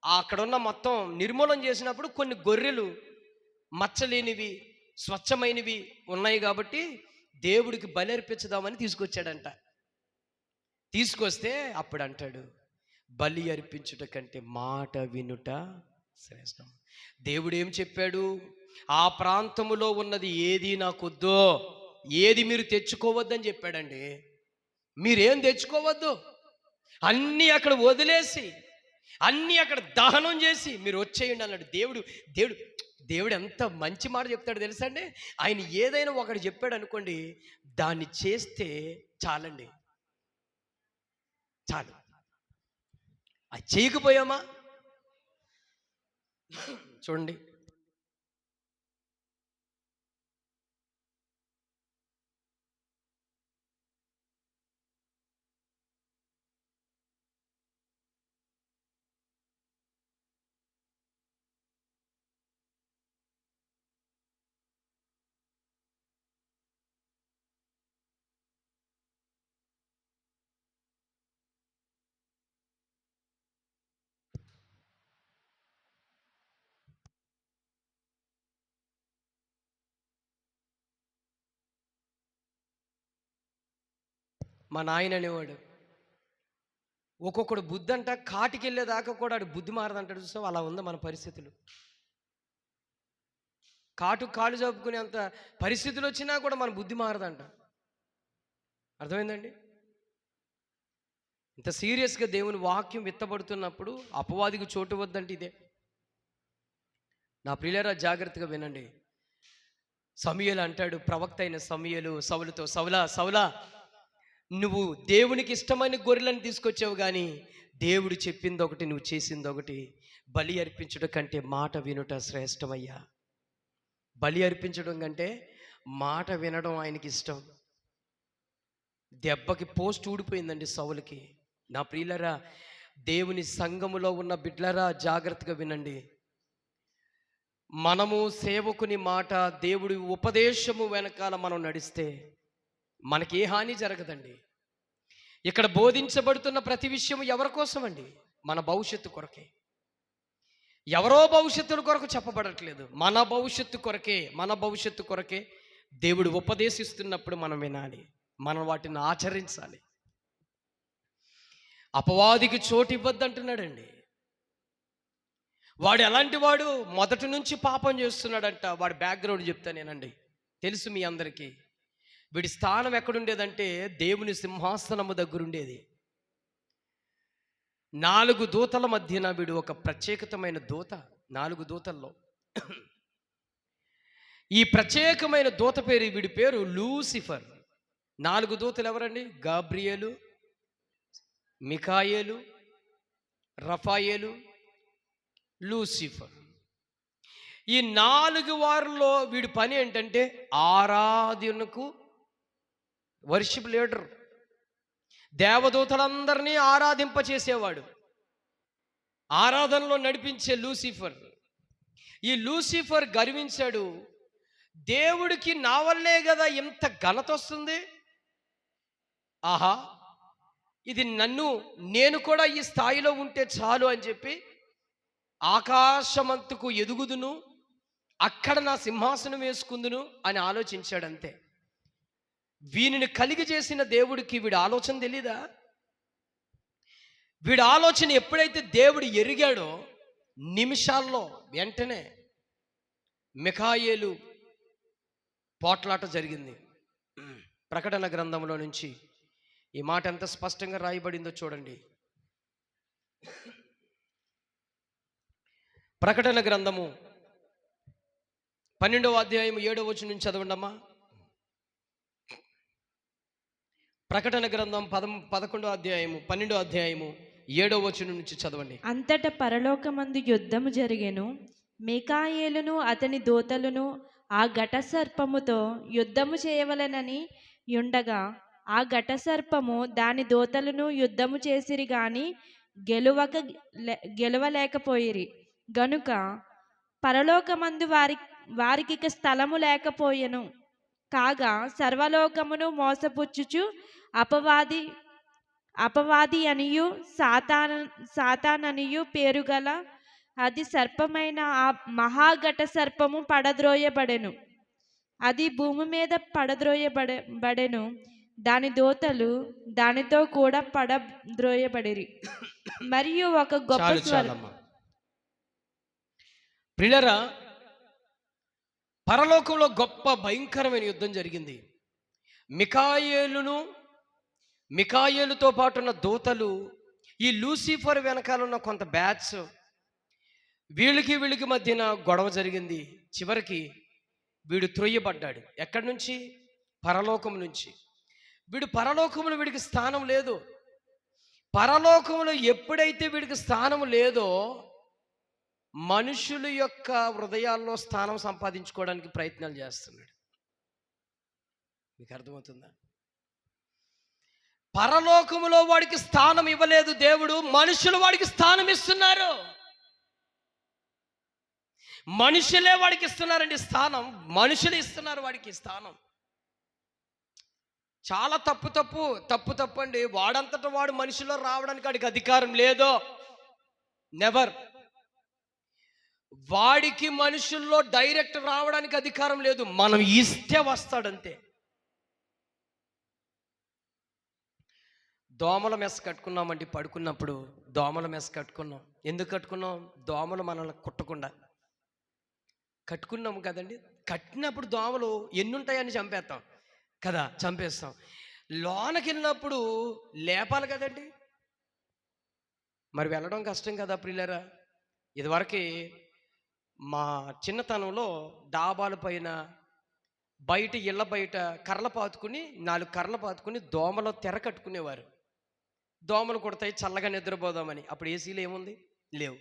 అక్కడున్న మొత్తం నిర్మూలన చేసినప్పుడు కొన్ని గొర్రెలు మచ్చలేనివి, స్వచ్ఛమైనవి ఉన్నాయి కాబట్టి దేవుడికి బలి అర్పించుదామని తీసుకొచ్చాడంట. తీసుకొస్తే అప్పుడు అంటాడు, బలి అర్పించుట కంటే మాట వినుట శ్రేష్టం. దేవుడు ఏం చెప్పాడు? ఆ ప్రాంతములో ఉన్నది ఏది నాకొద్దో, ఏది మీరు తెచ్చుకోవద్దని చెప్పాడండి. మీరేం తెచ్చుకోవద్దు, అన్నీ అక్కడ వదిలేసి, అన్నీ అక్కడ దహనం చేసి మీరు వచ్చేయండి అన్నాడు. దేవుడు ఎంత మంచి మాట చెప్తాడు తెలుసా అండి? ఆయన ఏదైనా ఒకటి చెప్పాడు అనుకోండి, దాన్ని చేస్తే చాలండి, చాలు. అది చేయకపోయామా చూడండి, మా నాయన అనేవాడు, ఒక్కొక్కడు బుద్ధి అంట కాటికి వెళ్ళేదాకా కూడా ఆడు బుద్ధి మారదంటాడు. చూసావు, అలా ఉంది మన పరిస్థితులు. కాలు జరుపుకునేంత పరిస్థితులు వచ్చినా కూడా మన బుద్ధి మారదంట. అర్థమైందండి? ఇంత సీరియస్గా దేవుని వాక్యం విత్తబడుతున్నప్పుడు అపవాదికి చోటు వద్దంటే ఇదే. నా ప్రియులారా, జాగ్రత్తగా వినండి. సమూయేలు అంటాడు, ప్రవక్త అయిన సమూయేలు సౌలుతో, సౌలా నువ్వు దేవునికి ఇష్టమైన గొర్రెలను తీసుకొచ్చావు, కానీ దేవుడు చెప్పింది ఒకటి, నువ్వు చేసింది ఒకటి. బలి అర్పించడం కంటే మాట వినుట శ్రేష్టమయ్యా. బలి అర్పించడం కంటే మాట వినడం ఆయనకి ఇష్టం. దెబ్బకి పోస్ట్ ఊడిపోయిందండి సౌలుకి. నా ప్రియులరా, దేవుని సంఘములో ఉన్న బిడ్డలరా, జాగ్రత్తగా వినండి. మనము సేవకుని మాట, దేవుడి ఉపదేశము వెనకాల మనం నడిస్తే మనకి ఏ హాని జరగదండి. ఇక్కడ బోధించబడుతున్న ప్రతి విషయం ఎవరి కోసం అండి? మన భవిష్యత్తు కొరకే. ఎవరో భవిష్యత్తుల కొరకు చెప్పబడట్లేదు, మన భవిష్యత్తు కొరకే దేవుడు ఉపదేశిస్తున్నప్పుడు మనం వినాలి, మనం వాటిని ఆచరించాలి. అపవాదికి చోటు ఇవ్వద్దు అంటున్నాడండి. వాడు ఎలాంటి వాడు? మొదటి నుంచి పాపం చేస్తున్నాడంట. వాడి బ్యాక్గ్రౌండ్ చెప్తానేనండి, తెలుసు మీ అందరికీ. వీడి స్థానం ఎక్కడుండేదంటే దేవుని సింహాసనము దగ్గరుండేది. 4 దూతల మధ్యన వీడు ఒక ప్రత్యేకమైన దూత. 4 దూతల్లో ఈ ప్రత్యేకమైన దూత పేరు, వీడి పేరు లూసిఫర్. 4 దూతలు ఎవరండి? గాబ్రియేలు, మికాయేలు, రఫాయేలు, లూసిఫర్. ఈ 4 వారిలో వీడి పని ఏంటంటే ఆరాధనకు, వర్షిప్ లీడర్, దేవదూతలందరినీ ఆరాధింపచేసేవాడు, ఆరాధనలో నడిపించే లూసిఫర్. ఈ లూసిఫర్ గర్వించాడు, దేవుడికి నా వల్లే కదా ఇంత ఘనత వస్తుంది, ఆహా ఇది నేను కూడా ఈ స్థాయిలో ఉంటే చాలు అని చెప్పి ఆకాశమంతకు ఎదుగుదును, అక్కడ నా సింహాసనం వేసుకుందును అని ఆలోచించాడంతే. వీనిని కలిగి చేసిన దేవుడికి వీడి ఆలోచన తెలీదా? వీడి ఆలోచన ఎప్పుడైతే దేవుడు ఎరిగాడో నిమిషాల్లో వెంటనే మిఖాయేలు పోట్లాట జరిగింది. ప్రకటన గ్రంథంలో నుంచి ఈ మాట ఎంత స్పష్టంగా రాయబడిందో చూడండి. ప్రకటన గ్రంథము 12వ అధ్యాయము 7వ వచనం నుంచి చదవండి అమ్మా. ప్రకటన గ్రంథం 11వ అధ్యాయము 12వ అధ్యాయము 7వ వచనం నుంచి చదవండి. అంతటా పరలోకమందు యుద్ధము జరిగెను. మిఖాయేలును అతని దూతలను ఆ ఘటసర్పముతో యుద్ధము చేయవలెనని యుండగా, ఆ ఘటసర్పము దాని దూతలను యుద్ధము చేసిరి గాని గెలవలేకపోయిరి గనుక పరలోకమందు వారికి స్థలము లేకపోయెను. కాగా సర్వలోకమును మోసపుచ్చుచు అపవాది అనియు సాతాననియు పేరుగల అది సర్పమైన ఆ మహాఘట సర్పము పడద్రోయబడెను. అది భూమి మీద పడద్రోయబడెను. దాని దూతలు దానితో కూడా పడద్రోయబడిరి. మరియు ఒక గొప్ప స్వరం. ప్రియులారా, పరలోకంలో గొప్ప భయంకరమైన యుద్ధం జరిగింది. మిఖాయేలుతో పాటు ఉన్న దూతలు, ఈ లూసిఫర్ వెనకాల ఉన్న కొంత బ్యాచ్, వీళ్ళకి మధ్యన గొడవ జరిగింది. చివరికి వీడు త్రొయ్యబడ్డాడు. ఎక్కడి నుంచి? పరలోకం నుంచి. పరలోకములో వీడికి స్థానం లేదు. పరలోకములో ఎప్పుడైతే వీడికి స్థానం లేదో మనుషుల యొక్క హృదయాల్లో స్థానం సంపాదించుకోవడానికి ప్రయత్నాలు చేస్తున్నాడు. మీకు అర్థమవుతుందా? పరలోకములో వాడికి స్థానం ఇవ్వలేదు దేవుడు, మనుషులు వాడికి స్థానం ఇస్తున్నారు. మనుషులే వాడికి ఇస్తున్నారండి స్థానం. మనుషులు ఇస్తున్నారు వాడికి స్థానం. చాలా తప్పు అండి. వాడంతటా వాడు మనిషిలో రావడానికి వాడికి అధికారం లేదో, నెవర్. వాడికి మనుషుల్లో డైరెక్ట్ రావడానికి అధికారం లేదు. మనం ఇస్తే వస్తాడంతే. దోమల మెస్ కట్టుకున్నామండి. పడుకున్నప్పుడు దోమల మెస్ కట్టుకున్నాం. ఎందుకు కట్టుకున్నాం? దోమలు మనల్ని కుట్టకుండా కట్టుకున్నాము కదండి. కట్టినప్పుడు దోమలు ఎన్నుంటాయని చంపేస్తాం కదా, చంపేస్తాం. లోనకి వెళ్ళినప్పుడు లేపాలి కదండి, మరి వెళ్ళడం కష్టం కదా ప్రియులారా. ఇదివరకు మా చిన్నతనంలో డాబాల పైన బయట ఇళ్ళ బయట కర్రలు పాతుకుని 4 కర్రలు పాతుకుని దోమలో తెర కట్టుకునేవారు. దోమలు కొడతాయి, చల్లగా నిద్రపోదామని. అప్పుడు ఏసీలు ఏముంది? లేవు.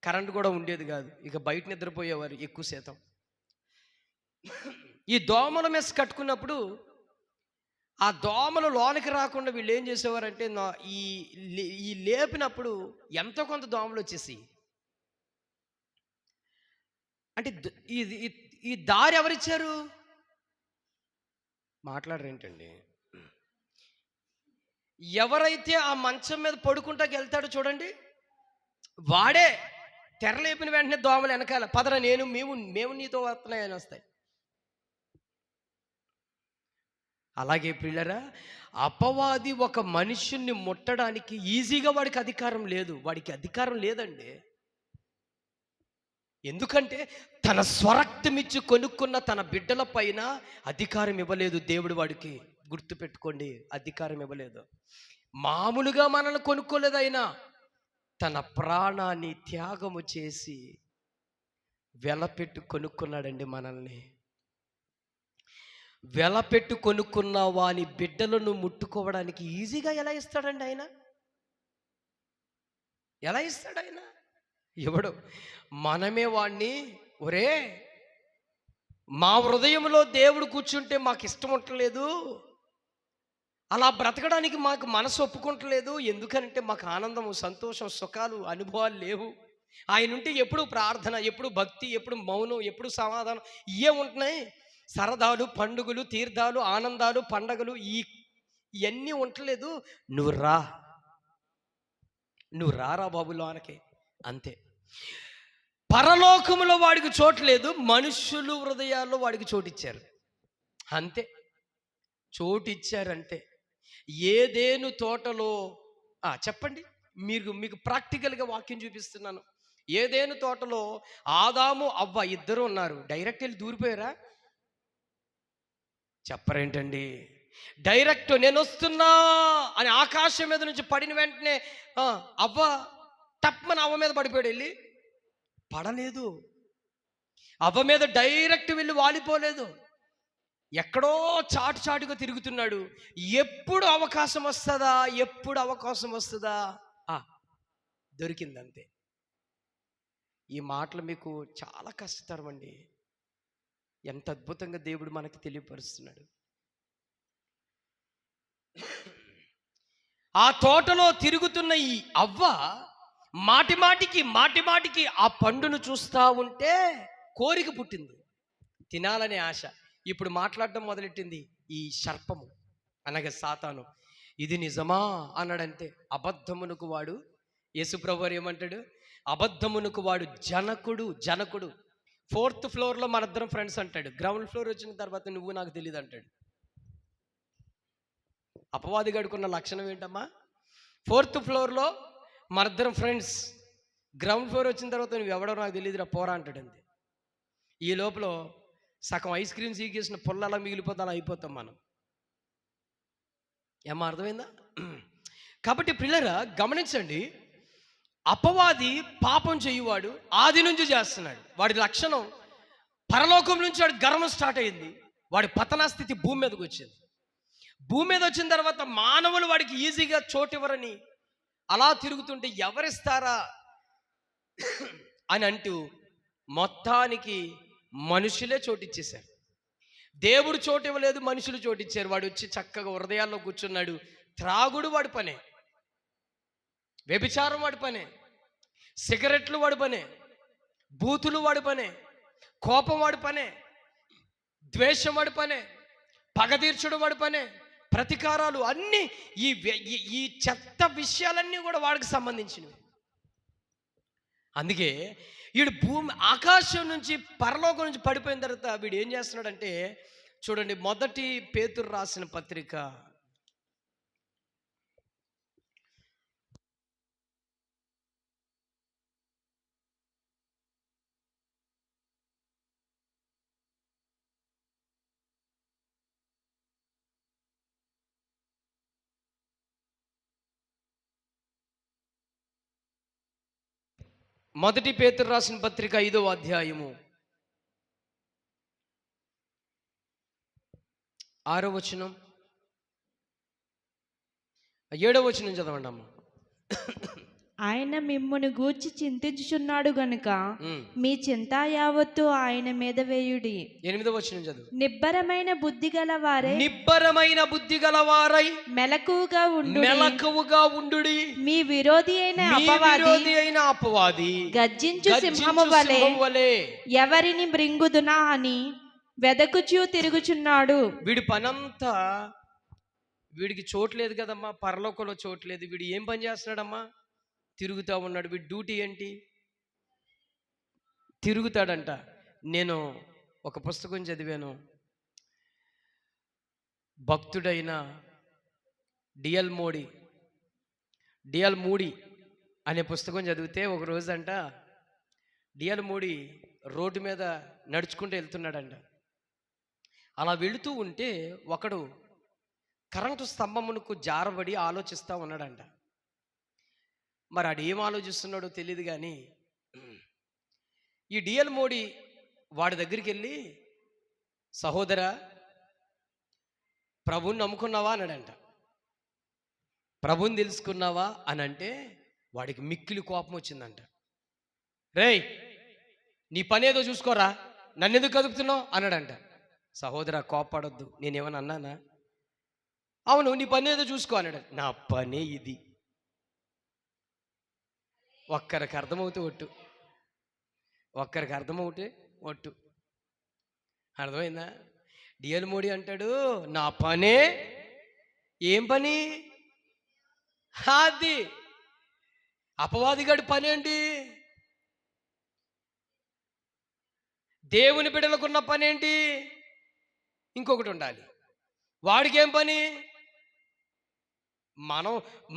కరెంటు కూడా ఉండేది కాదు. ఇక బయట నిద్రపోయేవారు ఎక్కువ శాతం. ఈ దోమల మెస్ కట్టుకున్నప్పుడు ఆ దోమలు లోనికి రాకుండా వీళ్ళు ఏం చేసేవారంటే ఈ లేపినప్పుడు ఎంతో కొంత దోమలు వచ్చేసి, అంటే ఈ దారి ఎవరిచ్చారు? మాట్లాడరేంటండి? ఎవరైతే ఆ మంచం మీద పడుకుంటాకి వెళ్తాడో చూడండి, వాడే తెరలేపిన వెంటనే దోమలు వెనకాల పదరా మేము నీతో వస్తున్నాయని వస్తాయి. అలాగే పిల్లరా, అపవాది ఒక మనుషుణ్ణి ముట్టడానికి ఈజీగా వాడికి అధికారం లేదు. వాడికి అధికారం లేదండి. ఎందుకంటే తన స్వరక్తమిచ్చి కొనుక్కున్న తన బిడ్డల పైన అధికారం ఇవ్వలేదు దేవుడు వాడికి. గుర్తుపెట్టుకోండి, అధికారం ఇవ్వలేదు. మామూలుగా మనల్ని కొనుక్కోలేదు ఆయన. తన ప్రాణాన్ని త్యాగము చేసి వెలపెట్టు కొనుక్కున్నాడండి మనల్ని. వెలపెట్టు కొనుక్కున్న వాని బిడ్డలను ముట్టుకోవడానికి ఈజీగా ఎలా ఇస్తాడండి ఆయన? ఎలా ఇస్తాడు ఆయన? ఎవడు? మనమే వాణ్ణి, ఒరే మా హృదయంలో దేవుడు కూర్చుంటే మాకు ఇష్టం ఉండలేదు, అలా బ్రతకడానికి మాకు మనసు ఒప్పుకుంటలేదు. ఎందుకంటే మాకు ఆనందము, సంతోషం, సుఖాలు, అనుభవాలు లేవు. ఆయన ఉంటే ఎప్పుడు ప్రార్థన, ఎప్పుడు భక్తి, ఎప్పుడు మౌనం, ఎప్పుడు సమాధానం, ఇవే ఉంటున్నాయి. సరదాలు, పండుగలు, తీర్థాలు, ఆనందాలు, పండగలు ఇవన్నీ ఉండలేదు. నువ్వు రారా బాబు లోనకి, అంతే. పరలోకములో వాడికి చోటు లేదు, మనుషులు హృదయాల్లో వాడికి చోటిచ్చారు, అంతే. చోటిచ్చారంటే ఏదేను తోటలో చెప్పండి, మీకు ప్రాక్టికల్గా వాక్యం చూపిస్తున్నాను. ఏదేను తోటలో ఆదాము అవ్వ ఇద్దరు ఉన్నారు. డైరెక్ట్ వెళ్ళి దూరిపోయారా? చెప్పరేంటండి? డైరెక్ట్ నేను వస్తున్నా అని ఆకాశం మీద నుంచి పడిన వెంటనే అవ్వ తప్పని అవ్వ మీద పడిపోయాడు. వెళ్ళి పడలేదు, అవ్వ మీద డైరెక్ట్ వెళ్ళి వాలిపోలేదు. ఎక్కడో చాటుగా తిరుగుతున్నాడు. ఎప్పుడు అవకాశం వస్తుందా దొరికిందంతే. ఈ మాటలు మీకు చాలా కష్టతరం అండి. ఎంత అద్భుతంగా దేవుడు మనకి తెలియపరుస్తున్నాడు. ఆ తోటలో తిరుగుతున్న ఈ అవ్వ మాటి మాటికి ఆ పండును చూస్తూ ఉంటే కోరిక పుట్టింది, తినాలనే ఆశ. ఇప్పుడు మాట్లాడడం మొదలెట్టింది ఈ సర్పము అనగా సాతాను. ఇది నిజమా అన్నాడంటే అబద్ధమునకు వాడు, యేసుప్రభు వారు ఏమంటాడు? అబద్ధమునకు వాడు జనకుడు. 4th ఫ్లోర్లో మనిద్దరం ఫ్రెండ్స్ అంటాడు. గ్రౌండ్ ఫ్లోర్ వచ్చిన తర్వాత నువ్వు నాకు తెలియదు అంటాడు. అపవాది గడుకున్న లక్షణం ఏంటమ్మా? 4th ఫ్లోర్లో మనిద్దరం ఫ్రెండ్స్, గ్రౌండ్ ఫ్లోర్ వచ్చిన తర్వాత నువ్వు ఎవడో నాకు తెలియదురా పోరా అంటాడు. అంతే. ఈ లోపల సగం ఐస్ క్రీమ్ సీకేసిన పుల్ల అలా మిగిలిపోతే అలా అయిపోతాం మనం. ఏమో అర్థమైందా? కాబట్టి పిల్లరా గమనించండి, అపవాది పాపం చేయువాడు ఆది నుంచి చేస్తున్నాడు. వాడి లక్షణం పరలోకం నుంచి వాడి గర్వం స్టార్ట్ అయింది. వాడి పతనా స్థితి భూమి మీదకి వచ్చింది. భూమి మీద వచ్చిన తర్వాత మానవులు వాడికి ఈజీగా చోటు ఇవ్వరని అలా తిరుగుతుంటే ఎవరిస్తారా అని అంటూ మొత్తానికి మనుషులే చోటిచ్చేశారు. దేవుడు చోటు ఇవ్వలేదు, మనుషులు చోటిచ్చారు. వాడు వచ్చి చక్కగా హృదయాల్లో కూర్చున్నాడు. త్రాగుడు వాడి పనే, వ్యభిచారం వాడి పనే, సిగరెట్లు వాడి పనే, బూతులు వాడి పనే, కోపం వాడి పనే, ద్వేషం వాడి పనే, పగ తీర్చడం వాడి పనే, ప్రతీకారాలు అన్నీ ఈ చెత్త విషయాలన్నీ కూడా వాడికి సంబంధించినవి. అందుకే వీడు ఆకాశం నుంచి పరలోకం నుంచి పడిపోయిన తర్వాత వీడు ఏం చేస్తున్నాడంటే చూడండి, 1 పేతురు రాసిన పత్రిక 1 పేతురు రాసిన పత్రిక 5వ అధ్యాయము 6వ వచనం 7వ వచనం చదవండి అమ్మ. ఆయన మిమ్మును గూర్చి చింతించుచున్నాడు గనుక మీ చింత యావత్తు ఆయన మీద వేయుడి. 8వ వచనం చదువు. నిబ్బరమైన బుద్ధి గలవారై మెలకువగా ఉండుడి. మీ విరోధి అయిన అపవాది గర్జించు సింహము వలె ఎవరిని మృంగుదునా అని వెదకుచూ తిరుగుచున్నాడు. వీడి పనంతా, వీడికి చోట్లేదు కదమ్మా, పరలోకంలో చోట్లేదు. వీడు ఏం పని చేస్తున్నాడమ్మా? తిరుగుతూ ఉన్నాడు. వీడి డ్యూటీ ఏంటి? తిరుగుతాడంట. నేను ఒక పుస్తకం చదివాను, భక్తుడైన డిఎల్ మోడీ డిఎల్ మూడీ అనే పుస్తకం చదివితే ఒక రోజంట డిఎల్ మోడీ రోడ్డు మీద నడుచుకుంటూ వెళ్తున్నాడంట. అలా వెళుతూ ఉంటే ఒకడు కరెంటు స్తంభమునకు జారబడి ఆలోచిస్తూ ఉన్నాడంట. మరి ఆడు ఏం ఆలోచిస్తున్నాడో తెలియదు కానీ ఈ డిఎల్ మోడీ వాడి దగ్గరికి వెళ్ళి, సహోదరా ప్రభుని నమ్ముకున్నావా అన్నాడంట. ప్రభుని తెలుసుకున్నావా అని అంటే వాడికి మిక్కిలి కోపం వచ్చిందంట. రేయ్, నీ పని ఏదో చూసుకోరా, నన్ను ఎందుకు కదుపుతున్నావు అన్నాడంట. సహోదరా కోపడొద్దు, నేనేమన్నా అన్నానా? అవును, నీ పని ఏదో చూసుకో అన్నాడు. నా పనే ఇది. ఒక్కరికి అర్థమవుతే ఒట్టు, ఒక్కరికి అర్థమవుతే ఒట్టు. అర్థమైందా? డిఎల్ మోడీ అంటాడు, నా పనే ఏం పని? అది అపవాదిగాడి పని ఏంటి? దేవుని బిడ్డలకున్న పని ఏంటి? ఇంకొకటి ఉండాలి. వాడికి ఏం పని?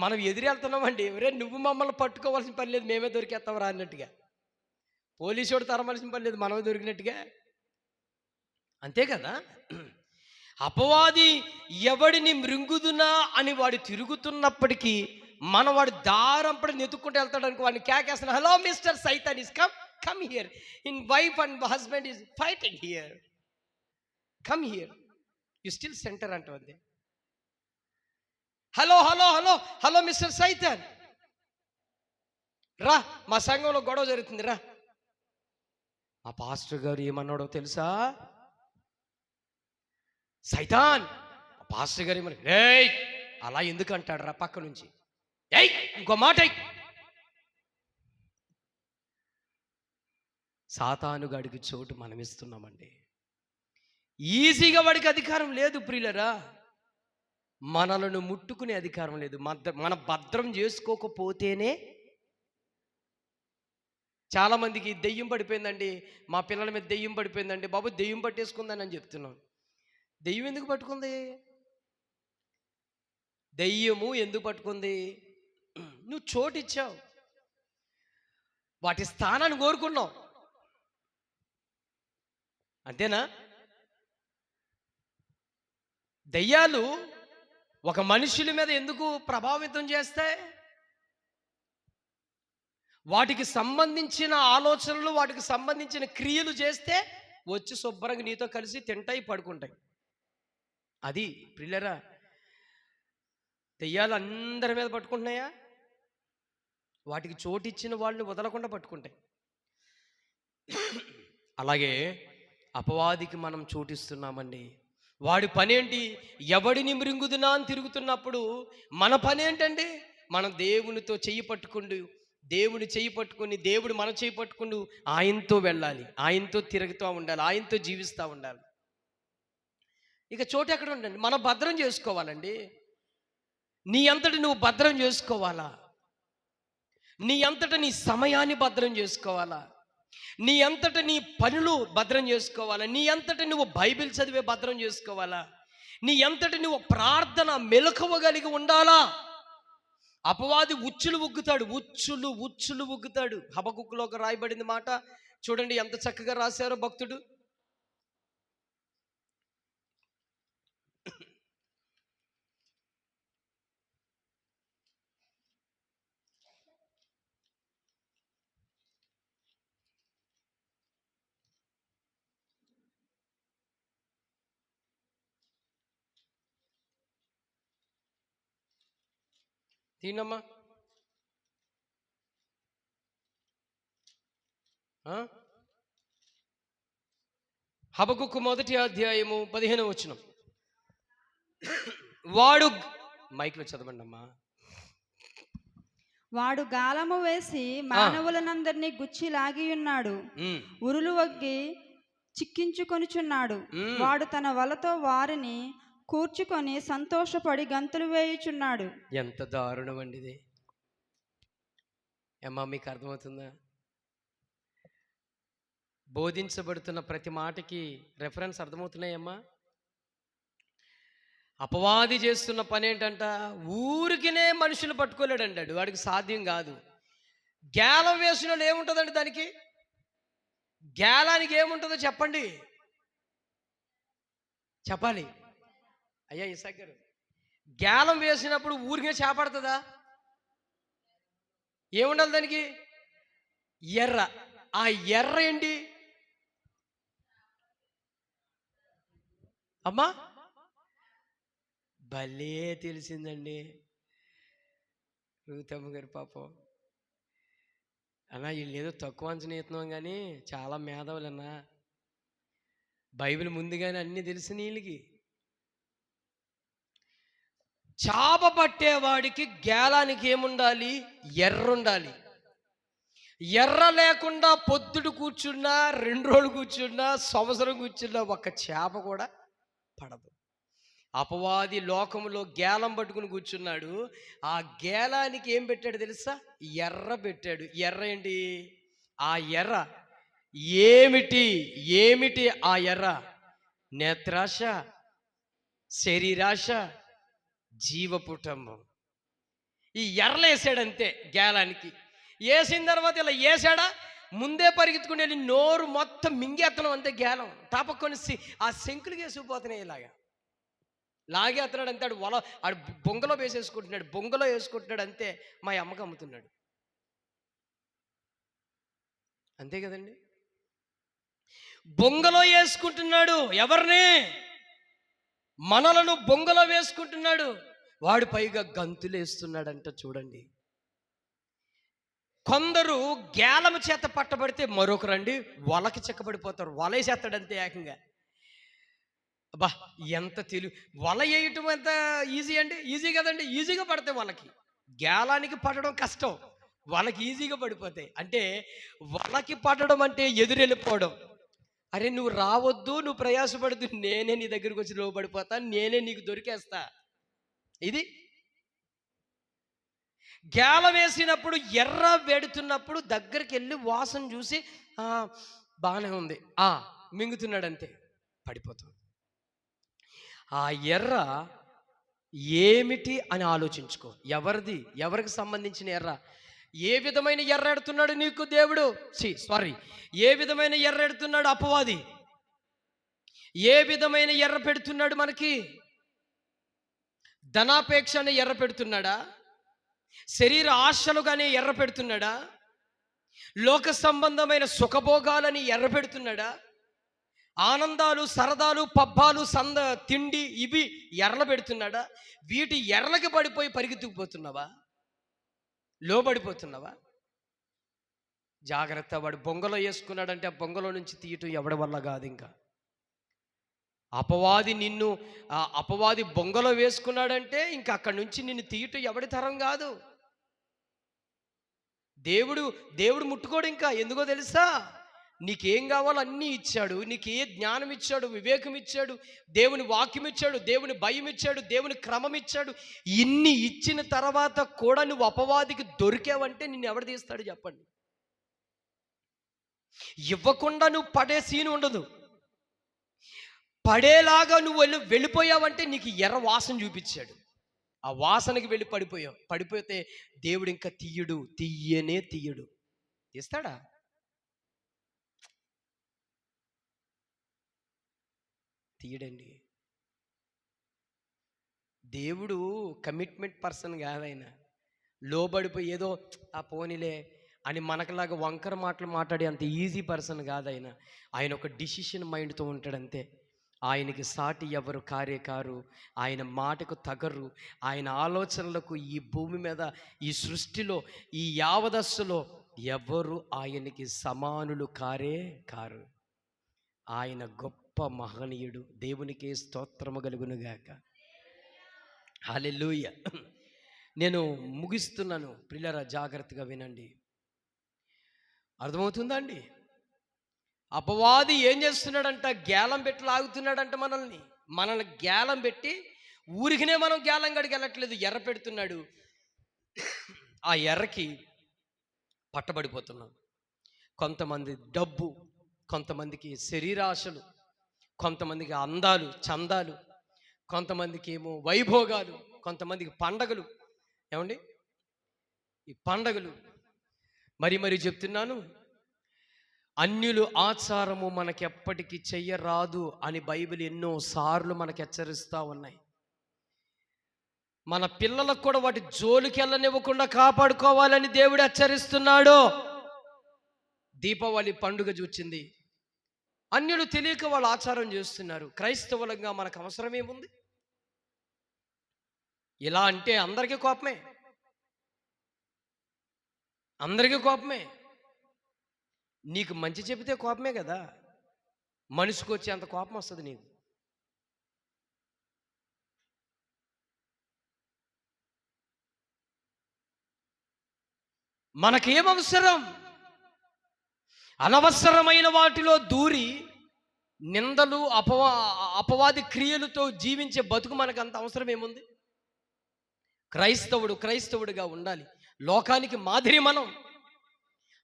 మనం ఎదురెళ్తున్నామండి. ఎవరే నువ్వు మమ్మల్ని పట్టుకోవాల్సిన పని లేదు, మేమే దొరికేస్తాం అన్నట్టుగా. పోలీసుడు తరమాల్సిన పని లేదు, మనమే దొరికినట్టుగా. అంతే కదా. అపవాది ఎవడిని మృంగుదునా అని వాడు తిరుగుతున్నప్పటికీ మన వాడు దారంపడి నెతుక్కుంటూ వెళ్తాడు అనుకో, వాడిని కేకేస్తాను, hello mister Satan is come here, in wife and husband is fighting here, come here, you still centre అంటుంది. Hello hello hello hello mister Satan, రా, మా సంఘంలో గొడవ జరుగుతుంది, రా. మా పాస్టర్ గారు ఏమన్నాడో తెలుసా? సైతాన్. పాస్టర్ గారు ఏమన్నా, ఏయ్ అలా ఎందుకు అంటాడు రా పక్క నుంచి, ఏయ్ ఇంకో మాట. సాతానుగాడికి చోటు మనం ఇస్తున్నామండి. ఈజీగా వాడికి అధికారం లేదు ప్రియులరా. మనలను ముట్టుకునే అధికారం లేదు. మన భద్రం చేసుకోకపోతేనే. చాలామందికి దెయ్యం పడిపోయిందండి, మా పిల్లల మీద దెయ్యం పడిపోయిందండి, బాబు దెయ్యం పట్టేసుకుందని అని చెప్తున్నాం. దెయ్యం ఎందుకు పట్టుకుంది? దెయ్యము ఎందుకు పట్టుకుంది? నువ్వు చోటు ఇచ్చావు, వాటి స్థానాన్ని కోరుకున్నావు, అంతేనా? దెయ్యాలు ఒక మనుషుల మీద ఎందుకు ప్రభావితం చేస్తాయి? వాటికి సంబంధించిన ఆలోచనలు, వాటికి సంబంధించిన క్రియలు చేస్తే వచ్చి శుభ్రంగా నీతో కలిసి తింటాయి, పడుకుంటాయి. అది ప్రియులరా. దెయ్యాలు అందరి మీద పట్టుకుంటున్నాయా? వాటికి చోటిచ్చిన వాళ్ళని వదలకుండా పట్టుకుంటాయి. అలాగే అపవాదికి మనం చోటిస్తున్నామండి. వాడి పనేంటి? ఎవడిని మృంగుదునా అని తిరుగుతున్నప్పుడు మన పనేంటండి? మనం దేవునితో చెయ్యి పట్టుకుంటూ, దేవుని చెయ్యి పట్టుకుని, దేవుడు మన చెయ్యి పట్టుకుంటూ ఆయనతో వెళ్ళాలి, ఆయనతో తిరుగుతూ ఉండాలి, ఆయనతో జీవిస్తూ ఉండాలి. ఇక చోటు ఎక్కడ ఉండండి? మనం భద్రం చేసుకోవాలండి. నీ అంతటి నువ్వు భద్రం చేసుకోవాలా? నీ అంతట నీ సమయాన్ని భద్రం చేసుకోవాలా? నీ అంతట నీ పనులు భద్రం చేసుకోవాలా? నీ అంతట నువ్వు బైబిల్ చదివే భద్రం చేసుకోవాలా? నీ అంతటి నువ్వు ప్రార్థన మెలకువగలిగి ఉండాలా? అపవాది ఉచ్చులు ఉగ్గుతాడు, ఉచ్చులు ఉగ్గుతాడు. హబకుక్కులో ఒక రాయబడింది మాట చూడండి, ఎంత చక్కగా రాశారో భక్తుడు. తీనమ్మా. హబకుక్కు 1వ అధ్యాయము 15వ వచనం. వాడు మైక్లో చదవండి అమ్మా. వాడు గాలము వేసి మానవులనందరినీ గుచ్చి లాగి ఉన్నాడు, ఉరులు వగ్గి చిక్కించుకొనిచున్నాడు. వాడు తన వలతో వారిని కూర్చుకొని సంతోషపడి గంతులు వేయుచున్నాడు. ఎంత దారుణం అండి ఇది. ఏమ్మా మీకు అర్థమవుతుందా? బోధించబడుతున్న ప్రతి మాటకి రెఫరెన్స్ అర్థమవుతున్నాయమ్మా? అపవాది చేస్తున్న పని ఏంటంట, ఊరికినే మనుషులు పట్టుకోలేడంటాడు, వాడికి సాధ్యం కాదు. గేలం వేసిన వాళ్ళు ఏముంటుందండి దానికి, గేలానికి ఏముంటుందో చెప్పండి, చెప్పాలి అయ్యా ఇసాక్ గారు. గేలం వేసినప్పుడు ఊరికే చేపడుతుందా, ఏముండాలి దానికి, ఎర్ర. ఆ ఎర్ర ఏంటి అమ్మా, భలే తెలిసిందండి రూతమ్మ గారి పాపం. అన్నా వీళ్ళు ఏదో తక్కువ అంచనేస్తున్నాం కానీ చాలా మేధావులన్నా, బైబిల్ ముందుగానే అన్నీ తెలిసిన వీళ్ళకి. చాప పట్టేవాడికి గేలానికి ఏముండాలి, ఎర్ర ఉండాలి. ఎర్ర లేకుండా పొద్దుడు కూర్చున్నా, 2 రోజులు కూర్చున్నా, సంవత్సరం కూర్చున్నా ఒక్క చేప కూడా పడదు. అపవాది లోకములో గేలం పట్టుకుని కూర్చున్నాడు. ఆ గేలానికి ఏం పెట్టాడు తెలుసా, ఎర్ర పెట్టాడు. ఎర్ర ఏంటి, ఆ ఎర్ర ఏమిటి, ఏమిటి ఆ ఎర్ర, నేత్రాశ, శరీరాశ, జీవపుటంబం. ఈ ఎర్రలు వేసాడంతే గేలానికి. వేసిన తర్వాత ఇలా వేసాడా, ముందే పరిగెత్తుకుని వెళ్ళి నోరు మొత్తం మింగేత్తనం అంతే. గేలం టాపక్కొని ఆ శంకులు వేసుకుపోతున్నాయి, ఇలాగా లాగేస్తున్నాడు అంతే. ఆడు బొంగలో వేసేసుకుంటున్నాడు, బొంగలో వేసుకుంటున్నాడు అంతే. మా అమ్మకి అమ్ముతున్నాడు అంతే కదండి. బొంగలో వేసుకుంటున్నాడు ఎవరిని, మనలను బొంగలో వేసుకుంటున్నాడు. వాడు పైగా గంతులు వేస్తున్నాడంట చూడండి. కొందరు గేలము చేత పట్టబడితే మరొకరండి వలకి చెక్కబడిపోతారు. వల వేసేస్తాడంతే ఏకంగా. అబ్బా ఎంత వల వేయటం ఎంత ఈజీ అండి, ఈజీ కదండి. ఈజీగా పడితే వలకి, గేలానికి పడడం కష్టం, వలకి ఈజీగా పడిపోతాయి. అంటే వలకి పడడం అంటే ఎదురెళ్ళిపోవడం. అరే నువ్వు రావద్దు, నువ్వు ప్రయాసపడద్దు, నేనే నీ దగ్గరికి వచ్చి లోబడిపోతా, నేనే నీకు దొరికేస్తా. ఇది గేల వేసినప్పుడు ఎర్ర వెడుతున్నప్పుడు దగ్గరికి వెళ్ళి వాసన చూసి బాగానే ఉంది మింగుతున్నాడు అంతే, పడిపోతాం. ఆ ఎర్ర ఏమిటి అని ఆలోచించుకో. ఎవరిది, ఎవరికి సంబంధించిన ఎర్ర, ఏ విధమైన ఎర్ర ఎడుతున్నాడు నీకు దేవుడు, ఏ విధమైన ఎర్ర ఎడుతున్నాడు అపవాది, ఏ విధమైన ఎర్ర పెడుతున్నాడు మనకి. ధనాపేక్షని ఎర్ర పెడుతున్నాడా, శరీర ఆశలుగానే ఎర్ర పెడుతున్నాడా, లోక సంబంధమైన సుఖభోగాలని ఎర్ర పెడుతున్నాడా, ఆనందాలు సరదాలు పబ్బాలు తిండి ఇవి ఎర్రలు పెడుతున్నాడా. వీటి ఎర్రలకి పడిపోయి పరిగెత్తుకుపోతున్నావా, లోబడిపోతున్నావా? జాగ్రత్త. వాడు బొంగలో వేసుకున్నాడంటే ఆ బొంగలో నుంచి తీయటం ఎవడి వల్ల కాదు. ఇంకా అపవాది బొంగలో వేసుకున్నాడంటే ఇంకా అక్కడి నుంచి నిన్ను తీయటం ఎవడి తరం కాదు. దేవుడు ముట్టుకోడు. ఇంకా ఎందుకో తెలుసా, నీకేం కావాలో అన్నీ ఇచ్చాడు. నీకు ఏ జ్ఞానం ఇచ్చాడు, వివేకం ఇచ్చాడు, దేవుని వాక్యం ఇచ్చాడు, దేవుని భయం ఇచ్చాడు, దేవుని క్రమం ఇచ్చాడు. ఇన్ని ఇచ్చిన తర్వాత కూడా నువ్వు అపవాదికి దొరికావంటే నిన్ను ఎవడు తీస్తాడు చెప్పండి. ఇవ్వకుండా నువ్వు పడే సీన్ ఉండదు. పడేలాగా నువ్వు వెళ్ళిపోయావంటే నీకు ఎర్ర వాసన చూపించాడు. ఆ వాసనకి వెళ్ళి పడిపోతే దేవుడు ఇంకా తీయనే తీయడు. తీస్తాడా? తీయడండి. దేవుడు కమిట్మెంట్ పర్సన్ కాదైనా, లోబడిపోయి ఏదో ఆ పోనీలే అని మనకులాగా వంకర మాటలు మాట్లాడే అంత ఈజీ పర్సన్ కాదైనా. ఆయన ఒక డిసిషన్ మైండ్తో ఉంటాడంతే. ఆయనకి సాటి ఎవరు కారు, ఆయన మాటకు తగరు, ఆయన ఆలోచనలకు ఈ భూమి మీద, ఈ సృష్టిలో, ఈ యావదస్సులో ఎవరు ఆయనకి సమానులు కారు. ఆయన గొప్ప మహనీయుడు. దేవునికి స్తోత్రము కలుగునుగాక. హల్లెలూయా. నేను ముగిస్తున్నాను ప్రియులారా, జాగ్రత్తగా వినండి. అర్థమవుతుందా అండి? అపవాది ఏం చేస్తున్నాడంట, గేలం పెట్టి లాగుతున్నాడంట మనల్ని గేలం పెట్టి, ఊరికినే మనం గేలం గడికి వెళ్ళట్లేదు, ఎర్ర పెడుతున్నాడు. ఆ ఎర్రకి పట్టబడిపోతున్నాం. కొంతమంది డబ్బు, కొంతమందికి శరీరాశలు, కొంతమందికి అందాలు చందాలు, కొంతమందికి ఏమో వైభోగాలు, కొంతమందికి పండగలు. ఏమండి, ఈ పండగలు మరి చెప్తున్నాను, అన్యులు ఆచారము మనకెప్పటికీ చెయ్యరాదు అని బైబిల్ ఎన్నో సార్లు మనకు హెచ్చరిస్తూ ఉన్నాయి. మన పిల్లలకు కూడా వాటి జోలికి వెళ్ళనివ్వకుండా కాపాడుకోవాలని దేవుడు హెచ్చరిస్తున్నాడు. దీపావళి పండుగ చూచింది, అన్యులు తెలియక వాళ్ళు ఆచారం చేస్తున్నారు. క్రైస్తవులంగా మనకు అవసరం ఏముంది? ఇలా అంటే అందరికీ కోపమే, అందరికీ కోపమే. నీకు మంచి చెబితే కోపమే కదా, మనిషికి వచ్చి అంత కోపం వస్తుంది నీకు. మనకేం అవసరం? అనవసరమైన వాటిలో దూరి నిందలు, అపవాది క్రియలతో జీవించే బతుకు మనకు అంత అవసరం ఏముంది? క్రైస్తవుడిగా ఉండాలి. లోకానికి మాదిరి మనం,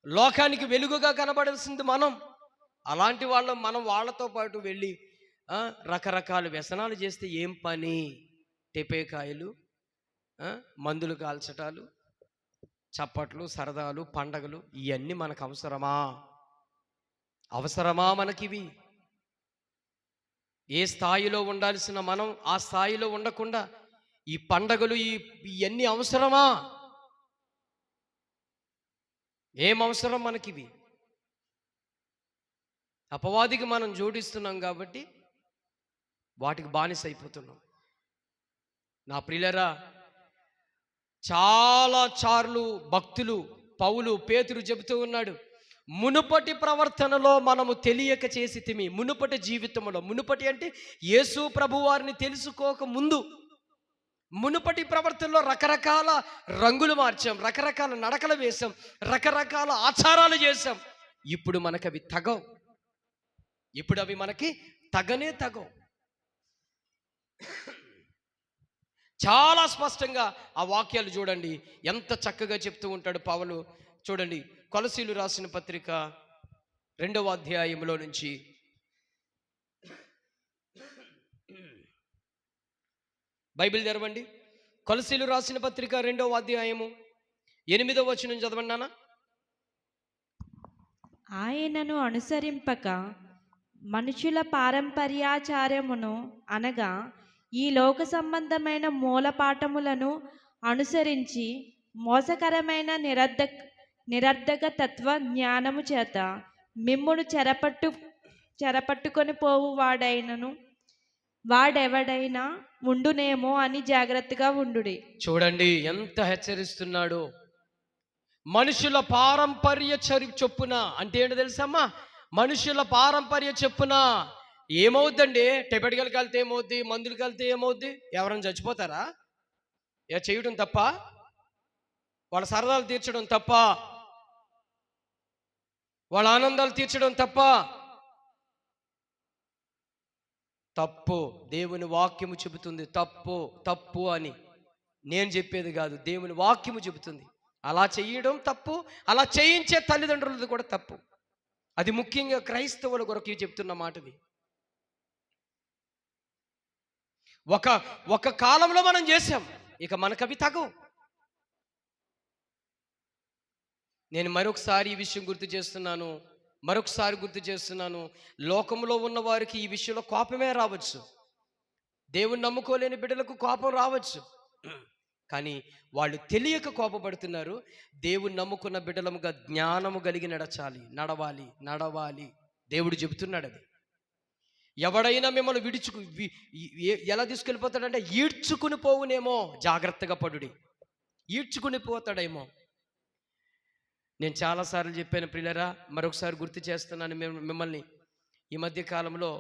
లోకానికి వెలుగుగా కనబడాల్సింది మనం. అలాంటి మనం వాళ్ళతో పాటు వెళ్ళి రకరకాల వ్యసనాలు చేస్తే ఏం పని? టెపేకాయలు, మందులు కాల్చటాలు, చప్పట్లు, సరదాలు, పండగలు, ఇవన్నీ మనకు అవసరమా మనకివి? ఏ స్థాయిలో ఉండాల్సిన మనం ఆ స్థాయిలో ఉండకుండా ఈ పండగలు ఇవన్నీ అవసరమా? ఏం అవసరం మనకివి? అపవాదికి మనం జోడిస్తున్నాం కాబట్టి వాటికి బానిస అయిపోతున్నాం. నా ప్రియులరా, చాలా చార్లు భక్తులు పౌలు, పేతురు చెబుతూ ఉన్నాడు, మునుపటి ప్రవర్తనలో మనము తెలియక చేసితిమి. మునుపటి జీవితంలో, మునుపటి అంటే యేసు ప్రభు వారిని తెలుసుకోక ముందు మునుపటి ప్రవర్తనలో రకరకాల రంగులు మార్చాం, రకరకాల నడకలు వేశాం, రకరకాల ఆచారాలు చేశాం. ఇప్పుడు మనకు అవి తగవు. ఇప్పుడు అవి మనకి తగవు. చాలా స్పష్టంగా ఆ వాక్యాలు చూడండి, ఎంత చక్కగా చెప్తూ ఉంటాడు పౌలు. చూడండి, కొలసీలు రాసిన పత్రిక 2వ అధ్యాయంలో నుంచి బైబిల్ తెరవండి. కొలసీలు రాసిన పత్రిక 2వ అధ్యాయము 8వ వచనం చదవండి నాన్న. ఆయనను అనుసరింపక మనుషుల పారంపర్యాచారమును అనగా ఈ లోక సంబంధమైన మూలపాఠములను అనుసరించి మోసకరమైన నిరర్ధక తత్వ జ్ఞానము చేత మిమ్మును చెరపట్టుకొని పోవు వాడెవడైనా ఉండునేమో అని జాగ్రత్తగా ఉండుడి. చూడండి ఎంత హెచ్చరిస్తున్నాడు. మనుషుల పారంపర్య చొప్పున అంటే ఏంటో తెలుసమ్మా? మనుషుల పారంపర్య చొప్పున ఏమవుద్దండి? టెబెట్గలకి వెళ్తే ఏమవుద్ది? మందులకి వెళ్తే ఏమవుద్ది? ఎవరైనా చచ్చిపోతారా? చేయడం తప్ప? వాళ్ళ సరదాలు తీర్చడం తప్ప? వాళ్ళ ఆనందాలు తీర్చడం తప్ప? తప్పు. దేవుని వాక్యము చెబుతుంది తప్పు అని. నేను చెప్పేది కాదు, దేవుని వాక్యము చెబుతుంది. అలా చేయడం తప్పు, అలా చేయించే తల్లిదండ్రులది కూడా తప్పు. అది ముఖ్యంగా క్రైస్తవుల కొరకు చెప్తున్న మాటది. ఒక కాలంలో మనం చేసాం, ఇక మనకు అవి తగవు. నేను మరొకసారి ఈ విషయం గుర్తు చేస్తున్నాను. లోకంలో ఉన్న వారికి ఈ విషయంలో కోపమే రావచ్చు, దేవుని నమ్ముకోలేని బిడ్డలకు కోపం రావచ్చు. కానీ వాళ్ళు తెలియక కోపపడుతున్నారు. దేవుని నమ్ముకున్న బిడ్డలముగా జ్ఞానము కలిగి నడవాలి. దేవుడు చెబుతున్నాడు అది. ఎవడైనా మిమ్మల్ని ఎలా తీసుకెళ్ళిపోతాడంటే ఈడ్చుకుని పోవునేమో, జాగ్రత్తగా పడుడి. ఈడ్చుకుని పోతాడేమో. నేను చాలాసార్లు చెప్పాను ప్రియులరా, మరొకసారి గుర్తు చేస్తున్నాను మిమ్మల్ని. ఈ మధ్య కాలంలో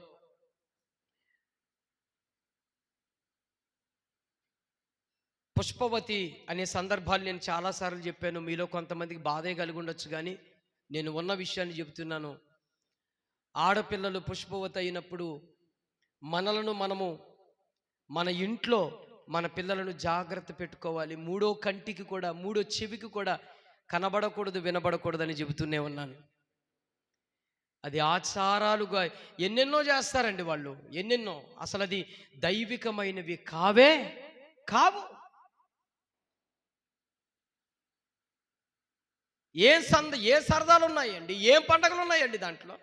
పుష్పవతి అనే సందర్భాలు నేను చాలాసార్లు చెప్పాను. మీలో కొంతమందికి బాధే కలిగి ఉండొచ్చు, కానీ నేను ఉన్న విషయాన్ని చెబుతున్నాను. ఆడపిల్లలు పుష్పవతి అయినప్పుడు మనము మన ఇంట్లో మన పిల్లలను జాగ్రత్త పెట్టుకోవాలి. మూడో కంటికి కూడా, మూడో చెవికి కూడా కనబడకూడదు, వినబడకూడదని చెబుతూనే ఉన్నాను. అది ఆచారాలుగా ఎన్నెన్నో చేస్తారండి వాళ్ళు, ఎన్నెన్నో. అసలు అది దైవికమైనవి కావు. ఏ సరదాలు ఉన్నాయండి, ఏం పండగలు ఉన్నాయండి దాంట్లో?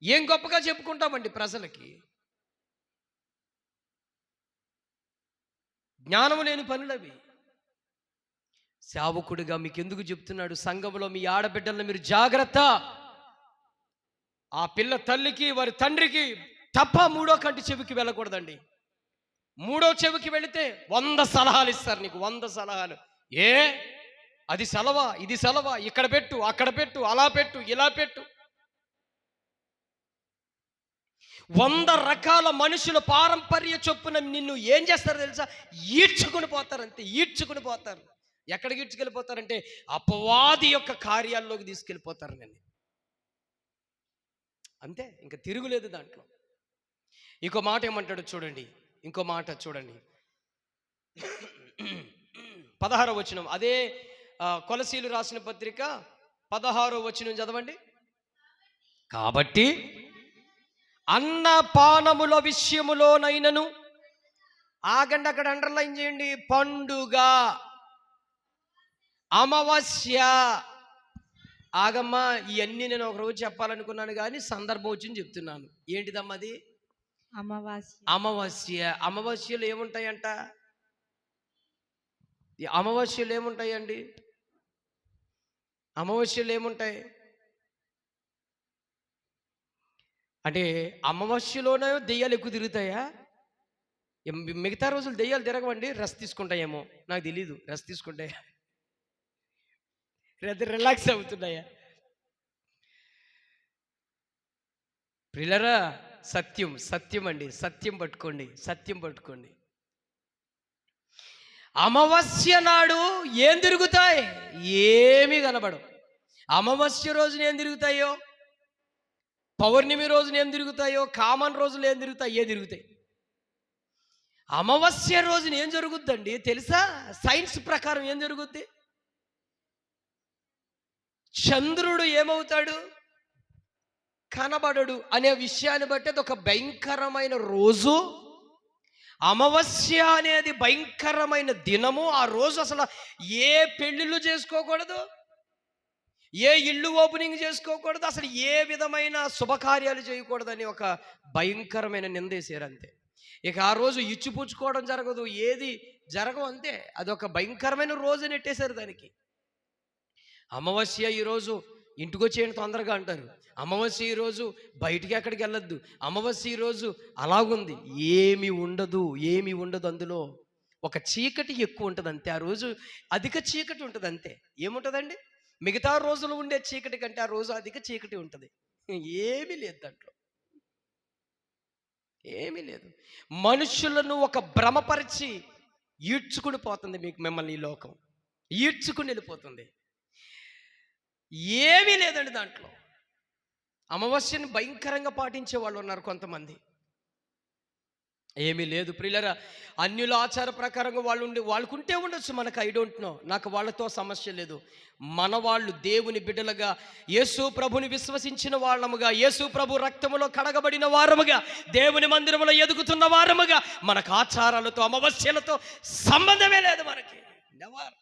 ఏం గొప్పగా చెప్పుకుంటామండి ప్రజలకి? జ్ఞానము లేని పనులవి. సేవకుడిగా మీకు ఎందుకు చెప్తున్నాడు? సంఘంలో మీ ఆడబిడ్డలను మీరు జాగ్రత్త. ఆ పిల్ల తల్లికి వారి తండ్రికి తప్ప మూడో కంటి చెవికి వెళ్ళకూడదండి. మూడో చెవికి వెళితే 100 సలహాలు ఇస్తారు నీకు, 100 సలహాలు. అది సెలవా, ఇది సెలవా, ఇక్కడ పెట్టు, అక్కడ పెట్టు, అలా పెట్టు, ఇలా పెట్టు. 100 రకాల మనుషుల పారంపర్య చొప్పున నిన్ను ఏం చేస్తారో తెలుసా? ఈడ్చుకుని పోతారు, అంతే. ఈడ్చుకుని పోతారు. ఎక్కడికి ఈడ్చుకెళ్ళిపోతారంటే అపవాది యొక్క కార్యాల్లోకి తీసుకెళ్ళిపోతారు నేను, అంతే. ఇంకా తిరుగులేదు దాంట్లో. ఇంకో మాట ఏమంటాడు చూడండి, ఇంకో మాట చూడండి. 16వ వచనం, అదే కొలసీలు రాసిన పత్రిక 16వ వచనం చదవండి. కాబట్టి అన్నపానముల విషయములోనైనను, ఆగండి, అక్కడ అండర్లైన్ చేయండి. పండుగ, అమావాస్య. ఆగమ్మా, ఇవన్నీ నేను ఒక రోజు చెప్పాలనుకున్నాను కానీ సందర్భం వచ్చింది చెప్తున్నాను. ఏంటిదమ్మా అది? అమావాస్య. అమావాస్యలు ఏముంటాయంట? అమావాస్యలు ఏముంటాయండి? అమావాస్యలు ఏముంటాయి అంటే, అమావాస్యలోనే దెయ్యాలు ఎక్కువ తిరుగుతాయా? మిగతా రోజులు దెయ్యాలు తిరగవండి, రెస్ట్ తీసుకుంటాయేమో, నాకు తెలీదు. రెస్ట్ తీసుకుంటాయా, రిలాక్స్ అవుతున్నాయా? ప్రియులారా, సత్యం అండి. సత్యం పట్టుకోండి. అమావాస్య నాడు ఏం తిరుగుతాయి? ఏమీ కనబడవు. అమావాస్య రోజున ఏం తిరుగుతాయో, పౌర్ణమి రోజున ఏం తిరుగుతాయో, కామన్ రోజులు ఏం తిరుగుతాయి. అమావాస్య రోజున ఏం జరుగుద్దండి తెలుసా? సైన్స్ ప్రకారం ఏం జరుగుద్ది? చంద్రుడు ఏమవుతాడు? కనబడడు అనే విషయాన్ని బట్టి అది ఒక భయంకరమైన రోజు. అమావాస్య అనేది భయంకరమైన దినము. ఆ రోజు అసలు ఏ పెళ్ళిళ్ళు చేసుకోకూడదు, ఏ ఇల్లు ఓపెనింగ్ చేసుకోకూడదు, అసలు ఏ విధమైన శుభకార్యాలు చేయకూడదు అని ఒక భయంకరమైన నిందేశారు, అంతే. ఇక ఆ రోజు ఇచ్చిపుచ్చుకోవడం జరగదు, ఏది జరగవు, అంతే. అదొక భయంకరమైన రోజు నెట్టేశారు దానికి. అమావాస్య ఈరోజు ఇంటికి వచ్చేయండి తొందరగా అంటారు. అమావాస్య ఈరోజు బయటికి ఎక్కడికి వెళ్ళొద్దు. అమావాస్య ఈరోజు అలాగుంది. ఏమి ఉండదు అందులో. ఒక చీకటి ఎక్కువ ఉంటుంది, అంతే. ఆ రోజు అధిక చీకటి ఉంటుంది, అంతే. ఏముంటుందండి? మిగతా రోజులు ఉండే చీకటి కంటే ఆ రోజు అధిక చీకటి ఉంటుంది. ఏమీ లేదు దాంట్లో, ఏమీ లేదు. మనుషులను ఒక భ్రమపరిచి ఈడ్చుకుని పోతుంది మిమ్మల్ని ఈ లోకం, ఈడ్చుకుని వెళ్ళిపోతుంది. ఏమీ లేదండి దాంట్లో. అమావాస్యని భయంకరంగా పాటించే వాళ్ళు ఉన్నారు కొంతమంది. ఏమీ లేదు ప్రియులరా. అన్యుల ఆచార ప్రకారంగా వాళ్ళకుంటే ఉండొచ్చు, మనకు ఐ డోంట్ నో, నాకు వాళ్ళతో సమస్య లేదు. మన వాళ్ళు దేవుని బిడ్డలుగా, యేసు ప్రభుని విశ్వసించిన వాళ్ళముగా, యేసు ప్రభు రక్తములో కడగబడిన వారముగా, దేవుని మందిరములో ఎదుగుతున్న వారముగా, మనకు ఆచారాలతో అమావాస్యలతో సంబంధమే లేదు మనకి. నెవర్.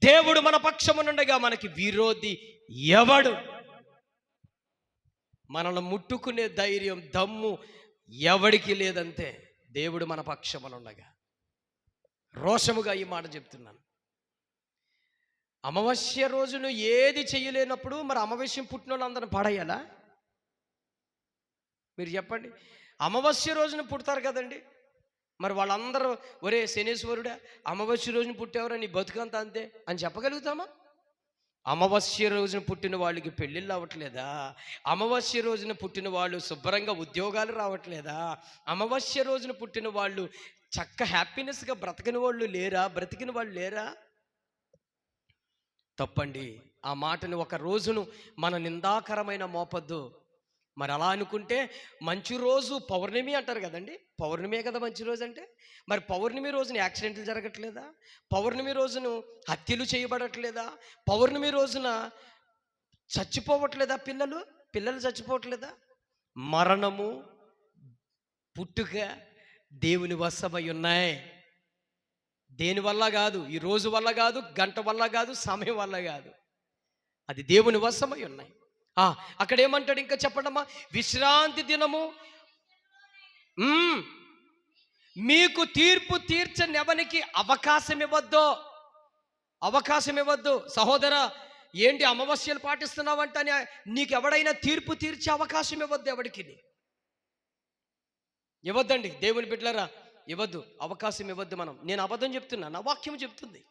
దేవుడు మన పక్షమునుండగా మనకి విరోధి ఎవడు? మనల్ని ముట్టుకునే ధైర్యం, దమ్ము ఎవడికి లేదంతే. దేవుడు మన పక్షమునుండగా. రోషముగా ఈ మాట చెప్తున్నాను. అమావాస్య రోజును ఏది చేయలేనప్పుడు మరి అమావాస్య పుట్టిన వాళ్ళందరిని పడేయాలా? మీరు చెప్పండి. అమావాస్య రోజున పుడతారు కదండి, మరి వాళ్ళందరూ ఒరే శనేశ్వరుడా అమావాస్య రోజున పుట్టేవరా, నీ బతుకంతా అంతే అని చెప్పగలుగుతామా? అమావాస్య రోజున పుట్టిన వాళ్ళకి పెళ్ళిళ్ళు అవ్వట్లేదా? అమావాస్య రోజున పుట్టిన వాళ్ళు శుభ్రంగా ఉద్యోగాలు రావట్లేదా? అమావాస్య రోజున పుట్టిన వాళ్ళు చక్క హ్యాపీనెస్గా బ్రతికిన వాళ్ళు లేరా? తప్పండి. ఆ మాటని ఒక రోజును మన నిందాకరమైన మోపద్దు. మరి అలా అనుకుంటే మంచి రోజు పౌర్ణమి అంటారు కదండి, పౌర్ణమే కదా మంచి రోజు అంటే. మరి పౌర్ణమి రోజున యాక్సిడెంట్లు జరగట్లేదా? పౌర్ణమి రోజును హత్యలు చేయబడట్లేదా? పౌర్ణమి రోజున చచ్చిపోవట్లేదా పిల్లలు? పిల్లలు చచ్చిపోవట్లేదా? మరణము, పుట్టుక దేవుని వశమై ఉన్నాయి. దేనివల్ల కాదు, ఈ రోజు వల్ల కాదు, గంట వల్ల కాదు, సమయం వల్ల కాదు, అది దేవుని వశమై ఉన్నాయి. అక్కడ ఏమంటాడు ఇంకా చెప్పండమ్మా? విశ్రాంతి దినము మీకు తీర్పు తీర్చనివ్వనికి అవకాశం ఇవ్వద్దు. సహోదరా, ఏంటి అమావాస్యలు పాటిస్తున్నావంటే నీకు ఎవడైనా తీర్పు తీర్చే అవకాశం ఇవ్వద్దు. ఎవడికి ఇవ్వద్దండి దేవుని బిడ్డలారా, ఇవ్వద్దు, అవకాశం ఇవ్వద్దు. నేను అబద్ధం చెప్తున్నా, నా వాక్యం చెప్తుంది.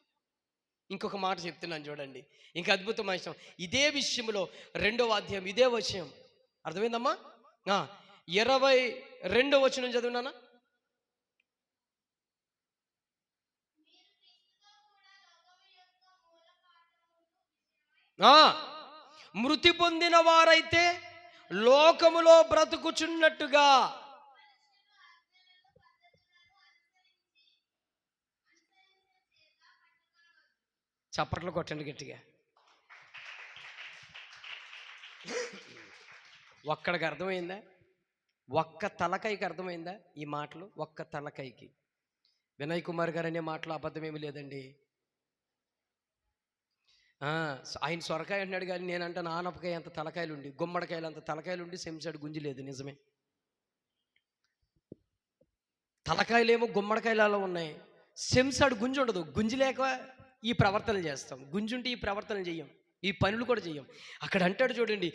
ఇంకొక మాట చెప్తున్నాను చూడండి, ఇంకా అద్భుతమైన విషయం. ఇదే విషయంలో 2వ అధ్యాయం ఇదే విషయం. అర్థమైందమ్మా? 22వ వచనం చదువునానా? మృతి పొందిన వారైతే లోకములో బ్రతుకుచున్నట్టుగా చప్పట్లు కొట్టండి గట్టిగా. ఒక్కడికి అర్థమైందా? ఒక్క తలకాయకి అర్థమైందా ఈ మాటలు? ఒక్క తలకాయకి. వినయ్ కుమార్ గారు అనే మాటలు అబద్ధమేమి లేదండి. ఆయన సొరకాయ అంటున్నాడు కానీ నేనంటాను ఆనపకాయ అంత తలకాయలు ఉండి, గుమ్మడికాయలు అంత తలకాయలు ఉండి సెంసాడు గుంజి లేదు. నిజమే, తలకాయలేమో గుమ్మడికాయలలో ఉన్నాయి, సెంసాడు గుంజి ఉండదు. గుంజి లేక ఈ ప్రవర్తనలు చేస్తాం, గుంజుంటే ఈ ప్రవర్తనలు చెయ్యం, ఈ పనులు కూడా చెయ్యం. అక్కడ అంటాడు చూడండి,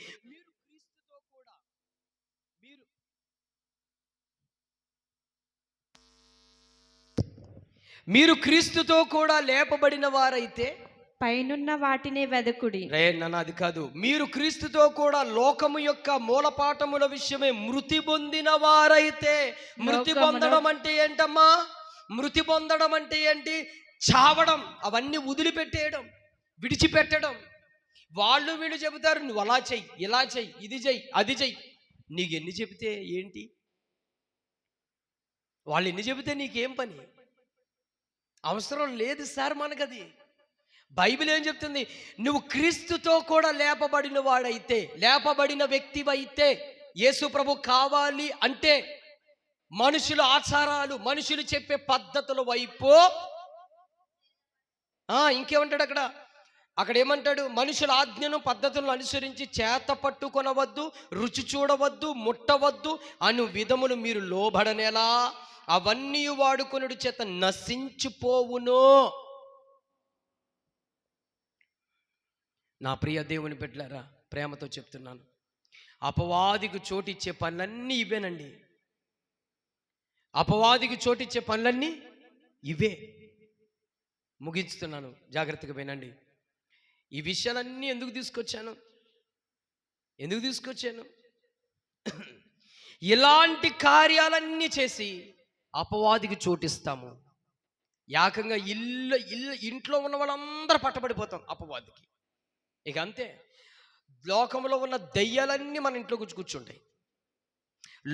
మీరు క్రీస్తుతో కూడా లేపబడిన వారైతే పైనున్న వాటినే వెదకుడి. నాన్న అది కాదు. మీరు క్రీస్తుతో కూడా లోకము యొక్క మూలపాఠముల విషయమే మృతి పొందిన వారైతే. మృతి పొందడం అంటే ఏంటమ్మా? మృతి పొందడం అంటే ఏంటి? చావడం, అవన్నీ వదిలిపెట్టేయడం, విడిచిపెట్టడం. వీళ్ళు చెబుతారు, నువ్వు అలా చెయ్యి, ఇలా చెయ్యి, ఇది చెయ్యి, అది చెయ్యి. నీకు ఎన్ని చెబితే ఏంటి? వాళ్ళు ఎన్ని చెబితే నీకేం పని? అవసరం లేదు సార్ మనకది. బైబిల్ ఏం చెప్తుంది? నువ్వు క్రీస్తుతో కూడా లేపబడిన వాడైతే, లేపబడిన వ్యక్తివైతే, యేసు ప్రభు కావాలి అంటే మనుషుల ఆచారాలు, మనుషులు చెప్పే పద్ధతుల వైపు ఇంకేమంటాడు అక్కడ ఏమంటాడు? మనుషుల ఆజ్ఞను పద్ధతులను అనుసరించి చేత పట్టుకొనవద్దు, రుచి చూడవద్దు, ముట్టవద్దు అను విధములు మీరు లోబడనేలా అవన్నీ వాడుకొనుడి చేత నశించిపోవును. నా ప్రియ దేవుని బిడ్డలారా, ప్రేమతో చెప్తున్నాను, అపవాదికి చోటిచ్చే పనులన్నీ ఇవేనండి. అపవాదికి చోటిచ్చే పనులన్నీ ఇవే. ముగించుతున్నాను, జాగ్రత్తగా వినండి. ఈ విషయాలన్నీ ఎందుకు తీసుకొచ్చాను? ఇలాంటి కార్యాలన్నీ చేసి అపవాదికి చోటిస్తాము. ఏకంగా ఇంట్లో ఉన్న వాళ్ళందరూ పట్టబడిపోతాం అపవాదికి. ఇక అంతే, లోకంలో ఉన్న దయ్యాలన్నీ మన ఇంట్లో కూర్చుంటాయి.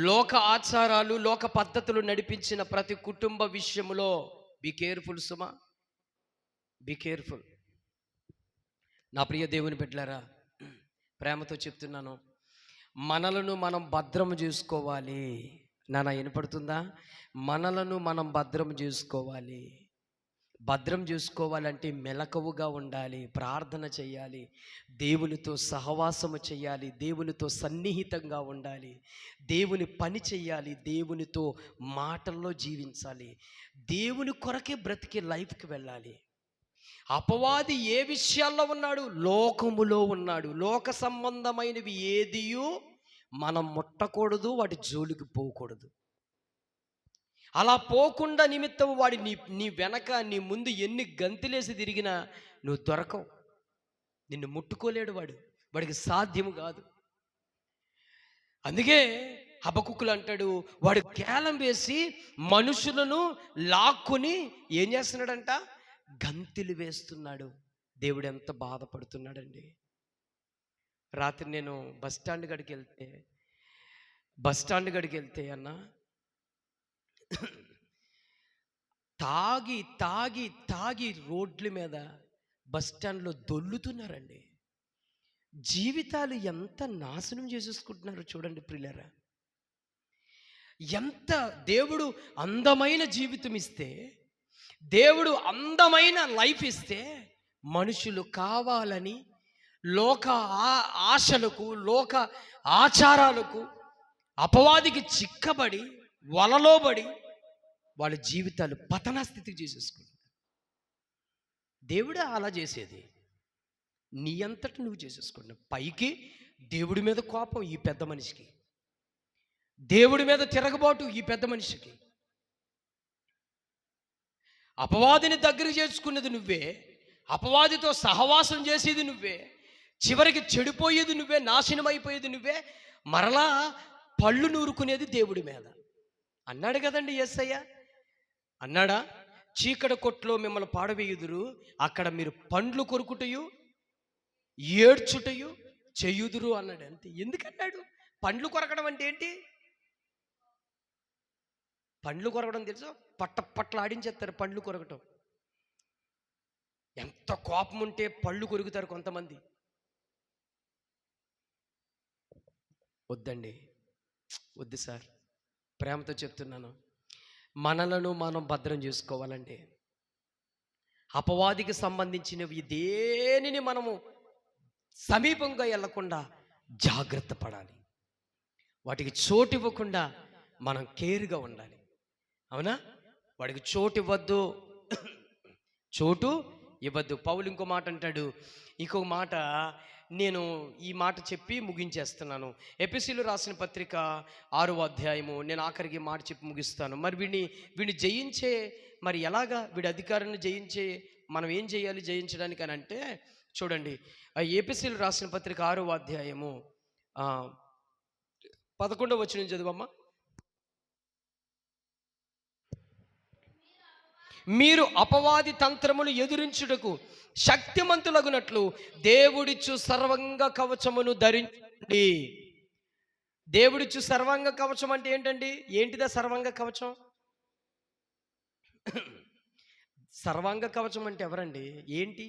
లోక ఆచారాలు, లోక పద్ధతులు నడిపించిన ప్రతి కుటుంబ విషయంలో బీ కేర్ఫుల్ సుమా, బీ కేర్ఫుల్. నా ప్రియ దేవుని బిడ్డలారా, ప్రేమతో చెప్తున్నాను, మనలను మనం భద్రం చేసుకోవాలి. నాన్న వినపడుతుందా? మనలను మనం భద్రం చేసుకోవాలి. భద్రం చేసుకోవాలంటే మెలకువగా ఉండాలి, ప్రార్థన చేయాలి, దేవునితో సహవాసము చేయాలి, దేవునితో సన్నిహితంగా ఉండాలి, దేవుని పని చేయాలి, దేవునితో మాటల్లో జీవించాలి, దేవుని కొరకే బ్రతికే లైఫ్కి వెళ్ళాలి. అపవాది ఏ విషయాల్లో ఉన్నాడు? లోకములో ఉన్నాడు. లోక సంబంధమైనవి ఏదియూ మనం ముట్టకూడదు, వాటి జోలికి పోకూడదు. అలా పోకుండా నిమిత్తం వాడి నీ వెనక, నీ ముందు ఎన్ని గంతులేసి తిరిగినా నువ్వు దొరకవు, నిన్ను ముట్టుకోలేడు వాడికి సాధ్యము కాదు. అందుకే హబకుకులు అంటాడు, వాడు కేలం వేసి మనుషులను లాక్కుని ఏం చేస్తున్నాడంట? గంతులు వేస్తున్నాడు. దేవుడు ఎంత బాధపడుతున్నాడండి. రాత్రి నేను బస్ స్టాండ్ గడికి వెళ్తే అన్న తాగి రోడ్ల మీద బస్ స్టాండ్లో దొల్లుతున్నారండి. జీవితాలు ఎంత నాశనం చేసేసుకుంటున్నారు చూడండి ప్రియులారా. ఎంత దేవుడు అందమైన జీవితం ఇస్తే, దేవుడు అందమైన లైఫ్ ఇస్తే, మనుషులు కావాలని లోక ఆశలకు, లోక ఆచారాలకు, అపవాదికి చిక్కబడి వలలోబడి వాళ్ళ జీవితాలు పతన స్థితికి చేసేసుకుంటారు. దేవుడే అలా చేసేది, నీ అంతట నువ్వు చేసేసుకున్నావు. పైకి దేవుడి మీద కోపం ఈ పెద్ద మనిషికి, దేవుడి మీద తిరగబాటు ఈ పెద్ద మనిషికి. అపవాదిని దగ్గర చేసుకున్నది నువ్వే, అపవాదితో సహవాసం చేసేది నువ్వే, చివరికి చెడిపోయేది నువ్వే, నాశనం అయిపోయేది నువ్వే, మరలా పళ్ళు నూరుకునేది దేవుడి మీద. అన్నాడు కదండి యేసయ్య, అన్నాడా? చీకటి కొట్లో మిమ్మల్ని పాడవేయుదురు, అక్కడ మీరు పండ్లు కొరుకుటయు ఏడ్చుటయు చెయ్యుదురు అన్నాడు. అంతే. ఎందుకన్నాడు? పండ్లు కొరకడం అంటే ఏంటి? పండ్లు కొరకడం తెలుసు, పట్ల ఆడించేస్తారు పండ్లు కొరకటం. ఎంత కోపం ఉంటే పళ్ళు కొరుకుతారు కొంతమంది. వద్దండి, వద్దు సార్, ప్రేమతో చెప్తున్నాను. మనలను మనం భద్రం చేసుకోవాలండి. అపవాదికి సంబంధించినవి దేనిని మనము సమీపంగా వెళ్లకుండా జాగ్రత్త పడాలి. వాటికి చోటు ఇవ్వకుండా మనం కేర్గా ఉండాలి. అవునా? వాడికి చోటు ఇవ్వద్దు, చోటు ఇవ్వద్దు. పౌలు ఇంకో మాట అంటాడు. ఇంకొక మాట నేను ఈ మాట చెప్పి ముగించేస్తున్నాను. ఎఫెసీయులకు రాసిన పత్రిక 6వ అధ్యాయము, నేను ఆఖరికి మాట చెప్పి ముగిస్తాను. మరి వీడిని జయించే, మరి ఎలాగా వీడి అధికారాన్ని జయించే మనం ఏం చేయాలి జయించడానికి అని అంటే, చూడండి, ఎఫెసీయులకు రాసిన పత్రిక 6వ అధ్యాయము 11వ వచనం చదువమ్మా. మీరు అపవాది తంత్రములు ఎదురించుటకు శక్తిమంతులగునట్లు దేవుడిచ్చు సర్వాంగ కవచమును ధరించండి. దేవుడిచ్చు సర్వాంగ కవచం అంటే ఏంటండి? ఏంటిదా సర్వాంగ కవచం? సర్వాంగ కవచం అంటే ఎవరండి? ఏంటి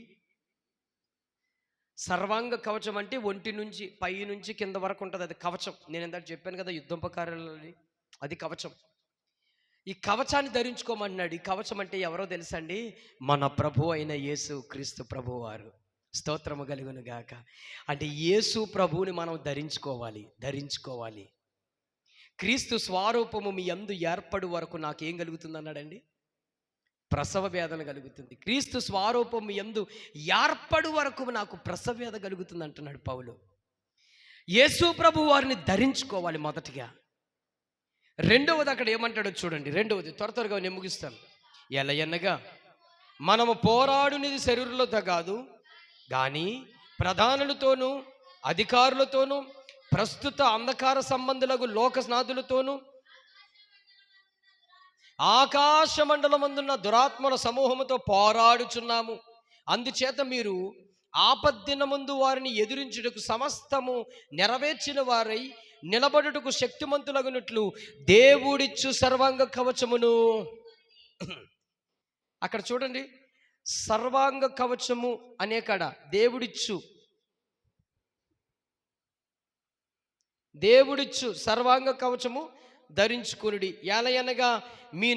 సర్వాంగ కవచం అంటే? ఒంటి నుంచి పై నుంచి కింద వరకు ఉంటుంది, అది కవచం. నేను ఇందాక చెప్పాను కదా, యుద్ధోపకరణాలని, అది కవచం. ఈ కవచాన్ని ధరించుకోమన్నాడు. ఈ కవచం అంటే ఎవరో తెలుసండి? మన ప్రభు అయిన యేసు క్రీస్తు ప్రభు వారు. స్తోత్రము కలుగును గాక. అంటే యేసు ప్రభువుని మనం ధరించుకోవాలి. క్రీస్తు స్వరూపము మీ యందు ఏర్పడు వరకు నాకేం కలుగుతుంది అన్నాడండి? ప్రసవ వేదన కలుగుతుంది. క్రీస్తు స్వరూపం మీ యందు ఏర్పడు వరకు నాకు ప్రసవ వేదన కలుగుతుంది అంటున్నాడు పౌలు. యేసు ప్రభు వారిని ధరించుకోవాలి మొదటిగా. రెండవది అక్కడ ఏమంటాడో చూడండి. రెండవది త్వరగా నేను ముగిస్తాను. ఎలయన్నగా మనము పోరాడునిది శరీరులతో కాదు, కానీ ప్రధానులతోనూ అధికారులతోనూ ప్రస్తుత అంధకార సంబంధులకు లోకస్నాథులతోనూ ఆకాశ మండలమందున్న దురాత్మల సమూహముతో పోరాడుచున్నాము. అందుచేత మీరు ఆపద్దినమందు వారిని ఎదిరించుటకు సమస్తము నెరవేర్చిన వారై నిలబడుటకు శక్తిమంతులగునట్లు దేవుడిచ్చు సర్వాంగ కవచమును. అక్కడ చూడండి, సర్వాంగ కవచము అనే కాడ దేవుడిచ్చు సర్వాంగ కవచము ధరించుకునుడి. ఎలయనగా మీ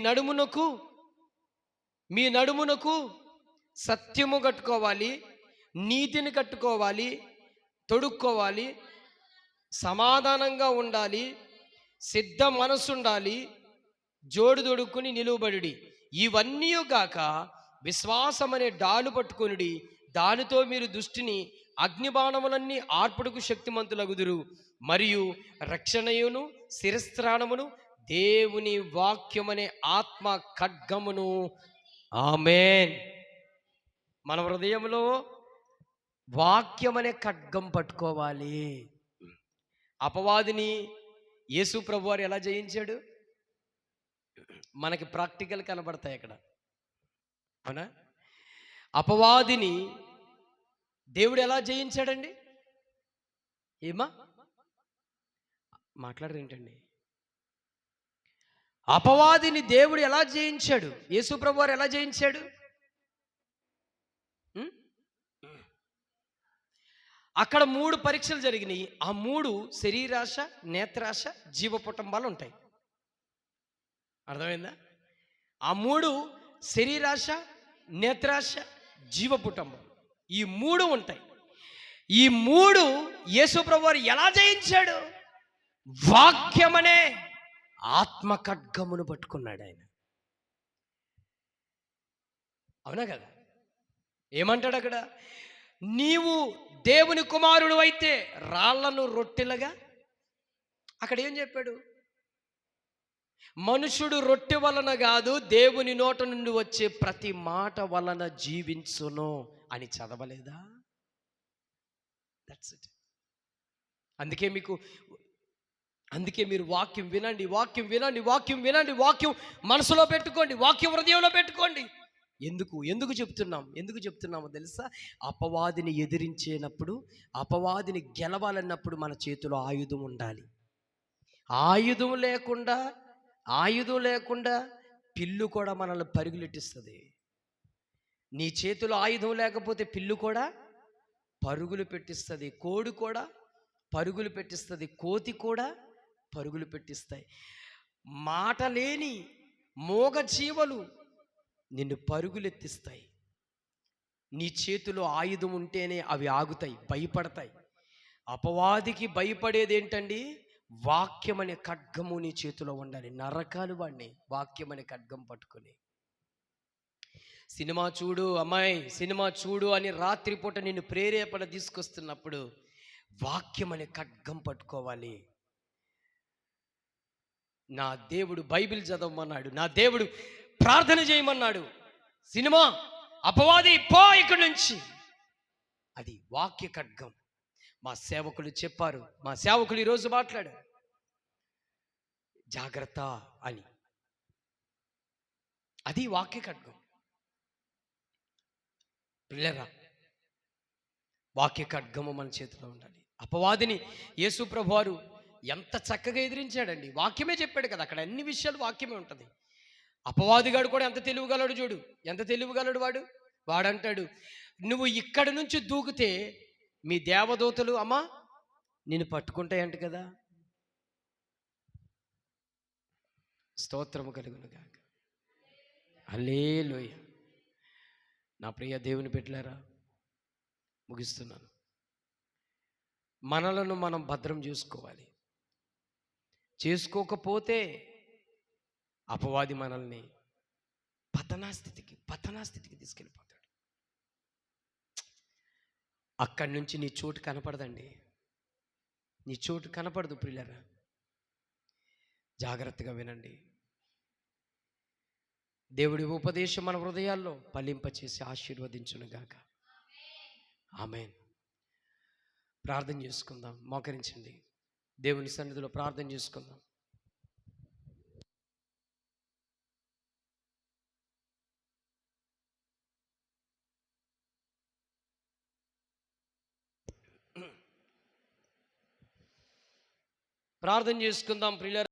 నడుమునకు సత్యము కట్టుకోవాలి, నీతిని కట్టుకోవాలి, తొడుక్కోవాలి, సమాధానంగా ఉండాలి, సిద్ధ మనసు ఉండాలి, జోడు తొడుక్కుని నిలువబడి, ఇవన్నీ గాక విశ్వాసం అనే డాలు పట్టుకొనుడి. దానితో మీరు దుష్టిని అగ్నిబాణములన్నీ ఆర్పుడుకు శక్తిమంతులగుదురు. మరియు రక్షణయును శిరస్త్రాణమును దేవుని వాక్యమనే ఆత్మ ఖడ్గమును. ఆమేన్. మన హృదయంలో వాక్యం అనే ఖడ్గం పట్టుకోవాలి. అపవాదిని యేసు ప్రభు వారు ఎలా జయించాడు? మనకి ప్రాక్టికల్ కనబడతాయి అక్కడ. అవునా? అపవాదిని దేవుడు ఎలా జయించాడండి? ఏమా మాట్లాడరేంటండి? అపవాదిని దేవుడు ఎలా జయించాడు? యేసు ప్రభు వారు ఎలా జయించాడు? అక్కడ 3 పరీక్షలు జరిగినాయి. ఆ 3 శరీరాశ, నేత్రాశ, జీవపుటంబాలు ఉంటాయి. అర్థమైందా? ఆ 3 శరీరాశ, నేత్రాశ, జీవపుటంబం, ఈ 3 ఉంటాయి. ఈ 3 యేసుప్రభు వారు ఎలా జయించాడు? వాక్యమనే ఆత్మ ఖడ్గమును పట్టుకున్నాడు ఆయన. అవునా కదా? ఏమంటాడు అక్కడ? నీవు దేవుని కుమారుడు అయితే రాళ్లను రొట్టెలుగా. అక్కడ ఏం చెప్పాడు? మనుషుడు రొట్టె వలన కాదు, దేవుని నోట నుండి వచ్చే ప్రతి మాట వలన జీవించును అని చదవలేదా? That's it. అందుకే మీరు వాక్యం వినండి, వాక్యం వినండి, వాక్యం వినండి, వాక్యం మనసులో పెట్టుకోండి, వాక్యం హృదయంలో పెట్టుకోండి. ఎందుకు చెప్తున్నామో తెలుసా? అపవాదిని ఎదిరించేటప్పుడు, అపవాదిని గెలవాలన్నప్పుడు మన చేతిలో ఆయుధం ఉండాలి. ఆయుధం లేకుండా పిల్లు కూడా మనల్ని పరుగులెట్టిస్తుంది. నీ చేతిలో ఆయుధం లేకపోతే పిల్లు కూడా పరుగులు పెట్టిస్తుంది, కోడి కూడా పరుగులు పెట్టిస్తుంది, కోతి కూడా పరుగులు పెట్టిస్తాయి. మాట లేని మోగ జీవలు నిన్ను పరుగులెత్తిస్తాయి. నీ చేతిలో ఆయుధం ఉంటేనే అవి ఆగుతాయి, భయపడతాయి. అపవాదికి భయపడేది ఏంటండి? వాక్యం అనే ఖడ్గము నీ చేతిలో ఉండాలి. నరకాలు వాడిని వాక్యం అనే ఖడ్గం పట్టుకొని. సినిమా చూడు అమ్మాయి, సినిమా చూడు అని రాత్రిపూట నిన్ను ప్రేరేపణ తీసుకొస్తున్నప్పుడు వాక్యం అనే ఖడ్గం పట్టుకోవాలి. నా దేవుడు బైబిల్ చదవమన్నాడు, నా దేవుడు ప్రార్థన చేయమన్నాడు. సినిమా, అపవాది పో ఇక్కడి నుంచి, అది వాక్య ఖడ్గం. మా సేవకులు చెప్పారు, మా సేవకులు ఈరోజు మాట్లాడారు, జాగ్రత్త అని. అది వాక్య ఖడ్గం. పిల్లరా, వాక్య ఖడ్గము మన చేతిలో ఉండాలి. అపవాదిని యేసు ప్రభువారు ఎంత చక్కగా ఎదిరించాడండి. వాక్యమే చెప్పాడు కదా, అక్కడ అన్ని విషయాలు వాక్యమే ఉంటుంది. అపవాదిగాడు కూడా ఎంత తెలివిగలడు చూడు, ఎంత తెలివిగలడు వాడంటాడు, నువ్వు ఇక్కడి నుంచి దూకితే మీ దేవదూతలు అమ్మా నిన్ను పట్టుకుంటాయంట కదా. స్తోత్రము కలుగును గాక. హల్లెలూయా. నా ప్రియ దేవుని బిడ్డలారా, ముగిస్తున్నాను. మనలను మనం భద్రం చేసుకోవాలి. చేసుకోకపోతే అపవాది మనల్ని పతనాస్థితికి తీసుకెళ్ళిపోతాడు. అక్కడి నుంచి నీ చోటు కనపడదండి, నీ చోటు కనపడదు. ప్రియులారా, జాగ్రత్తగా వినండి. దేవుడి ఉపదేశం మన హృదయాల్లో ఫలింపచేసి ఆశీర్వదించునుగాక. ఆమేన్. ప్రార్థన చేసుకుందాం. మోకరించండి, దేవుని సన్నిధిలో ప్రార్థన చేసుకుందాం. ప్రార్థన చేసుకుందాం ప్రియులారా.